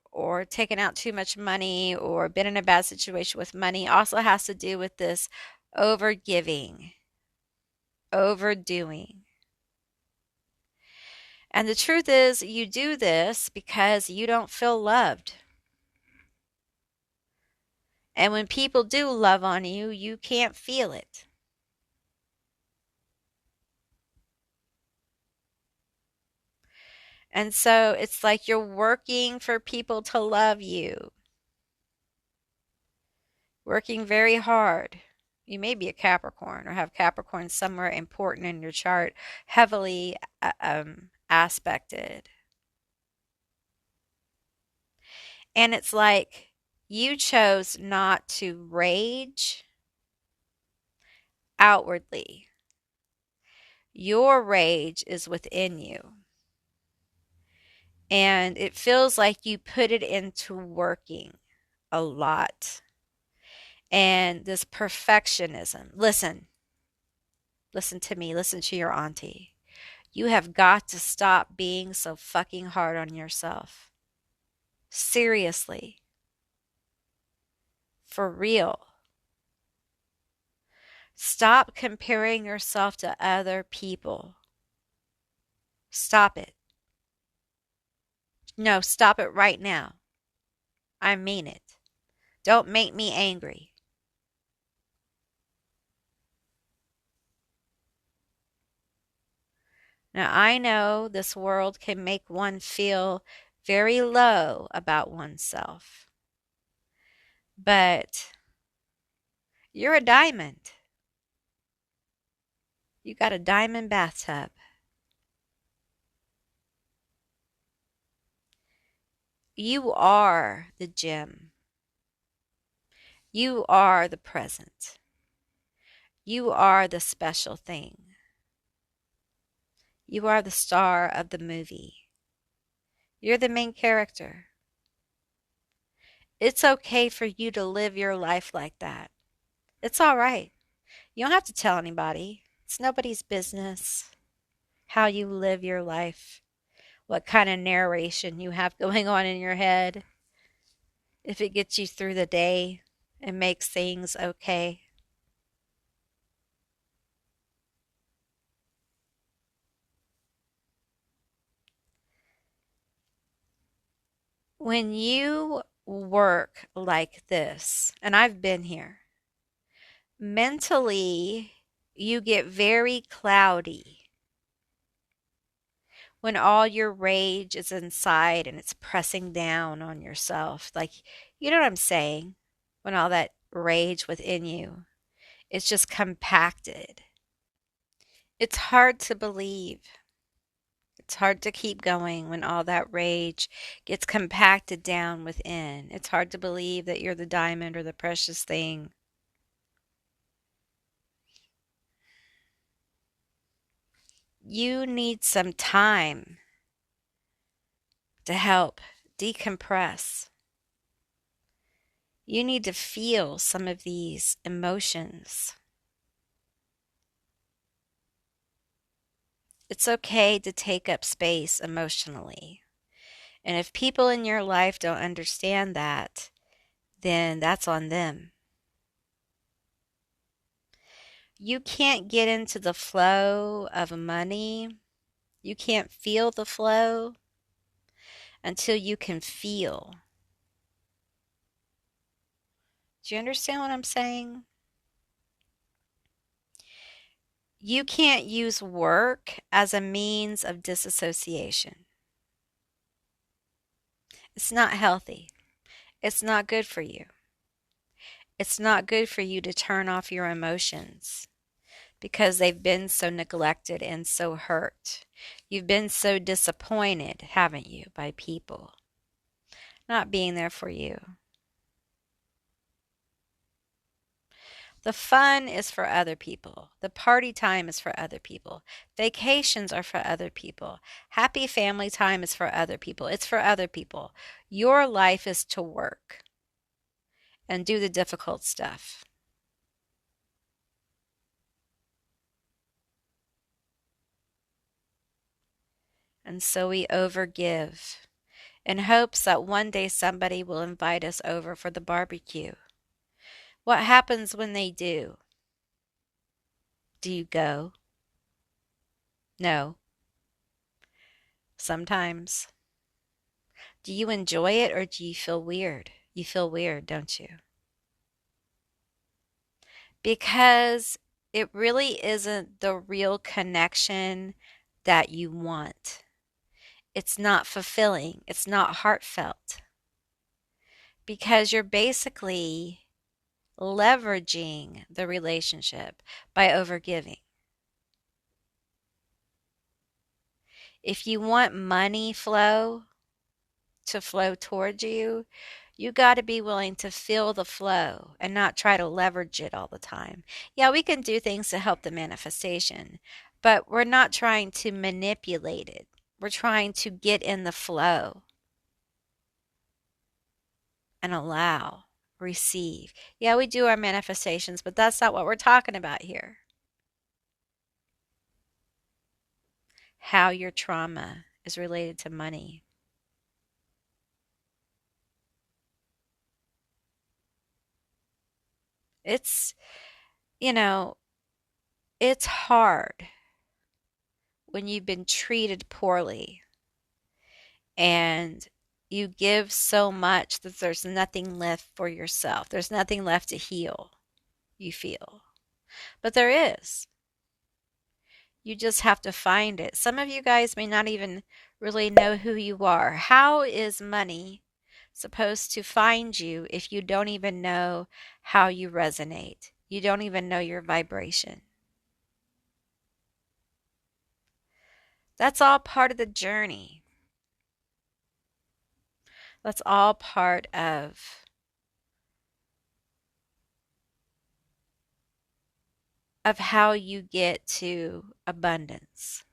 taken out too much money or been in a bad situation with money also has to do with this overgiving, overdoing. And the truth is you do this because you don't feel loved. And when people do love on you, you can't feel it. And so it's like you're working for people to love you, working very hard. You may be a Capricorn or have Capricorn somewhere important in your chart, heavily aspected. And it's like you chose not to rage outwardly. Your rage is within you. And it feels like you put it into working a lot. And this perfectionism. Listen to me. Listen to your auntie. You have got to stop being so fucking hard on yourself. Seriously. For real. Stop comparing yourself to other people. Stop it. No, stop it right now. I mean it. Don't make me angry. Now, I know this world can make one feel very low about oneself, but you're a diamond. You got a diamond bathtub. You are the gem. You are the present. You are the special thing. You are the star of the movie. You're the main character. It's okay for you to live your life like that. It's all right. You don't have to tell anybody. It's nobody's business how you live your life, what kind of narration you have going on in your head. If it gets you through the day and makes things okay. When you work like this, and I've been here, mentally you get very cloudy when all your rage is inside and it's pressing down on yourself. Like, you know what I'm saying? When all that rage within you is just compacted. It's hard to believe. It's hard to keep going when all that rage gets compacted down within. It's hard to believe that you're the diamond or the precious thing. You need some time to help decompress. You need to feel some of these emotions. It's okay to take up space emotionally. And if people in your life don't understand that, then that's on them. You can't get into the flow of money. You can't feel the flow until you can feel. Do you understand what I'm saying? You can't use work as a means of disassociation. It's not healthy. It's not good for you. It's not good for you to turn off your emotions because they've been so neglected and so hurt. You've been so disappointed, haven't you, by people not being there for you. The fun is for other people. The party time is for other people. Vacations are for other people. Happy family time is for other people. It's for other people. Your life is to work and do the difficult stuff. And so we overgive in hopes that one day somebody will invite us over for the barbecue. What happens when they do? Do you go? No. Sometimes. Do you enjoy it or do you feel weird? You feel weird, don't you? Because it really isn't the real connection that you want. It's not fulfilling. It's not heartfelt. Because you're basically leveraging the relationship by overgiving. If you want money to flow towards you, you got to be willing to feel the flow and not try to leverage it all the time. Yeah, we can do things to help the manifestation, but we're not trying to manipulate it. We're trying to get in the flow and allow, receive. Yeah, we do our manifestations, but that's not what we're talking about here. How your trauma is related to money. It's, you know, it's hard when you've been treated poorly and you give so much that there's nothing left for yourself. There's nothing left to heal, you feel. But there is. You just have to find it. Some of you guys may not even really know who you are. How is money supposed to find you if you don't even know how you resonate? You don't even know your vibration. That's all part of the journey. That's all part of how you get to abundance,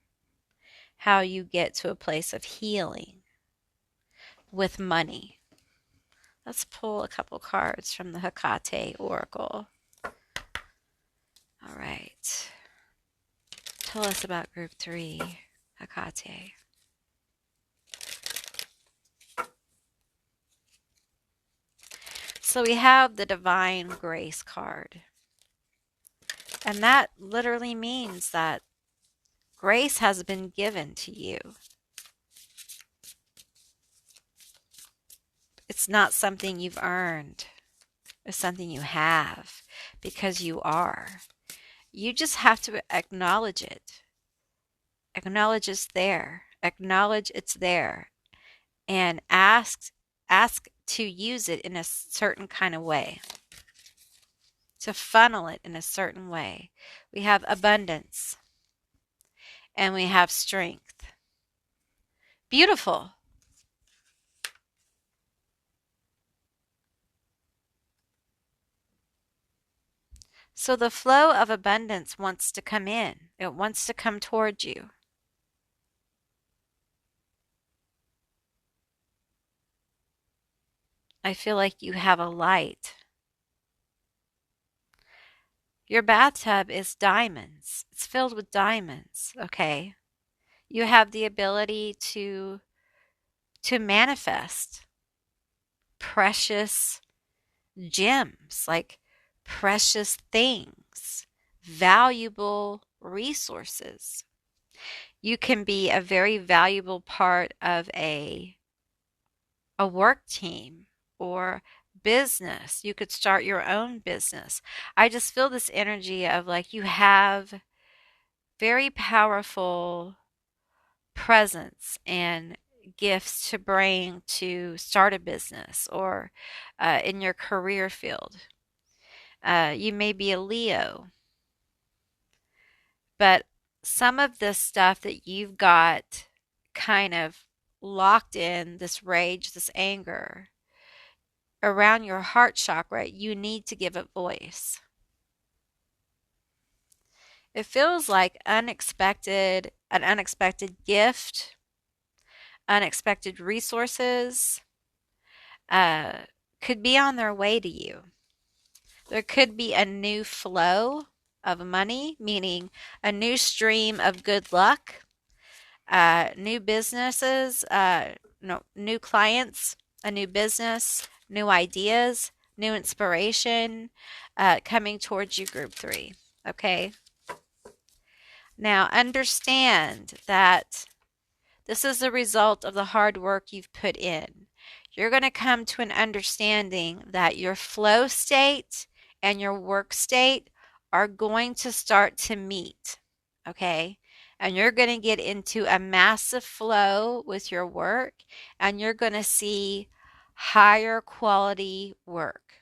how you get to a place of healing with money. Let's pull a couple cards from the Hecate Oracle. All right. Tell us about group 3, Hecate. So we have the Divine Grace card. And that literally means that grace has been given to you. It's not something you've earned. It's something you have because you are. You just have to acknowledge it. Acknowledge it's there. Acknowledge it's there. And ask to use it in a certain kind of way. To funnel it in a certain way. We have abundance. And we have strength. Beautiful. So the flow of abundance wants to come in. It wants to come towards you. I feel like you have a light. Your bathtub is diamonds. It's filled with diamonds, okay? You have the ability to manifest precious gems, like precious things, valuable resources. You can be a very valuable part of a work team or business. You could start your own business. I just feel this energy of like you have very powerful presence and gifts to bring to start a business or in your career field. You may be a Leo, but some of this stuff that you've got kind of locked in, this rage, this anger around your heart chakra, you need to give it voice. It feels like an unexpected gift, unexpected resources uh, could be on their way to you. There could be a new flow of money, meaning a new stream of good luck, new businesses, no, new clients, a new business, new ideas, new inspiration coming towards you, group 3. Okay? Now, understand that this is the result of the hard work you've put in. You're going to come to an understanding that your flow state and your work state are going to start to meet, okay? And you're going to get into a massive flow with your work, and you're going to see higher quality work,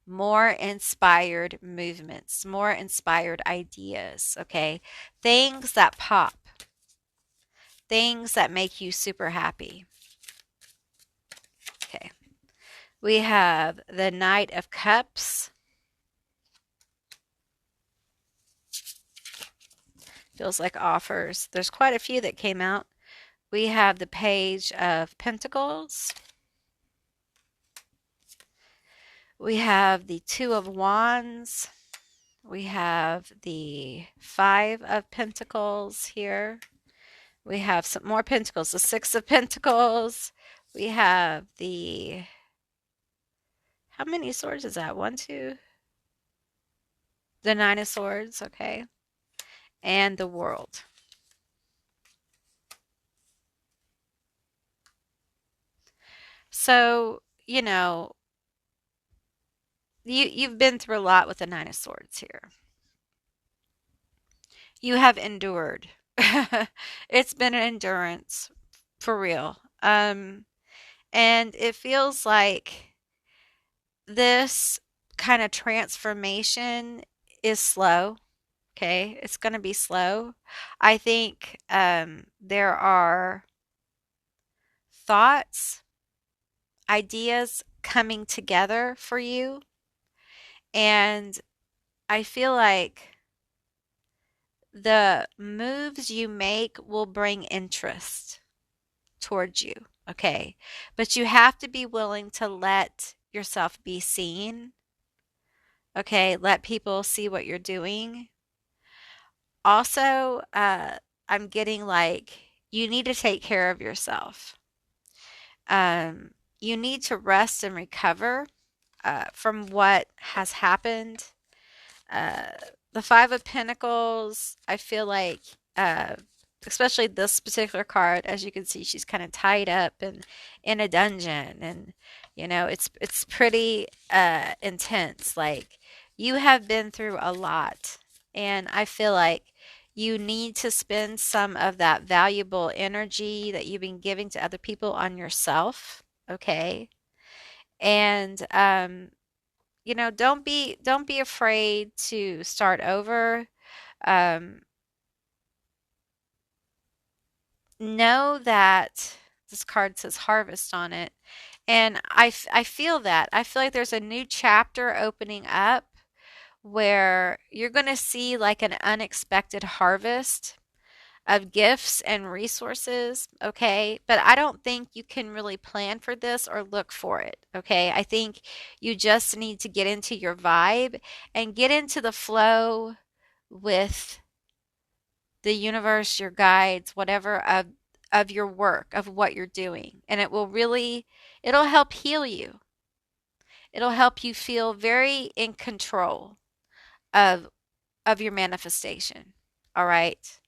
more inspired movements, more inspired ideas, okay? Things that pop, things that make you super happy. Okay. We have the Knight of Cups. Feels like offers. There's quite a few that came out. We have the Page of Pentacles. We have the Two of Wands. We have the Five of Pentacles here. We have some more Pentacles, the Six of Pentacles. We have the, how many swords is that? 1, 2. The Nine of Swords, okay. And the World. So, you've been through a lot with the Nine of Swords here. You have endured. It's been an endurance for real. And it feels like this kind of transformation is slow. Okay, it's going to be slow. I think there are thoughts, ideas coming together for you, and I feel like the moves you make will bring interest towards you. Okay, but you have to be willing to let yourself be seen. Okay, let people see what you're doing. Also, I'm getting like you need to take care of yourself. You need to rest and recover from what has happened. Uh, the Five of Pentacles, I feel like, uh, especially this particular card, as you can see, she's kind of tied up and in a dungeon, and it's pretty intense. Like you have been through a lot, and I feel like you need to spend some of that valuable energy that you've been giving to other people on yourself. Okay, and don't be afraid to start over. Um, know that this card says harvest on it, and I feel that. I feel like there's a new chapter opening up where you're going to see like an unexpected harvest of gifts and resources, okay? But I don't think you can really plan for this or look for it, okay? I think you just need to get into your vibe and get into the flow with the universe, your guides, whatever of your work, of what you're doing. And it'll help heal you. It'll help you feel very in control of of your manifestation. All right.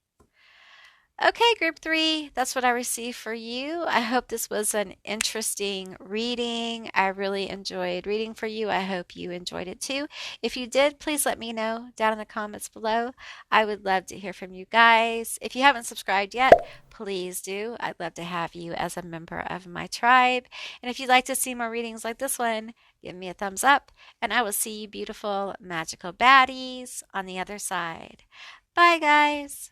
Okay, group three, that's what I received for you. I hope this was an interesting reading. I really enjoyed reading for you. I hope you enjoyed it too. If you did, please let me know down in the comments below. I would love to hear from you guys. If you haven't subscribed yet, please do. I'd love to have you as a member of my tribe. And if you'd like to see more readings like this one, give me a thumbs up, and I will see you beautiful, magical baddies on the other side. Bye, guys.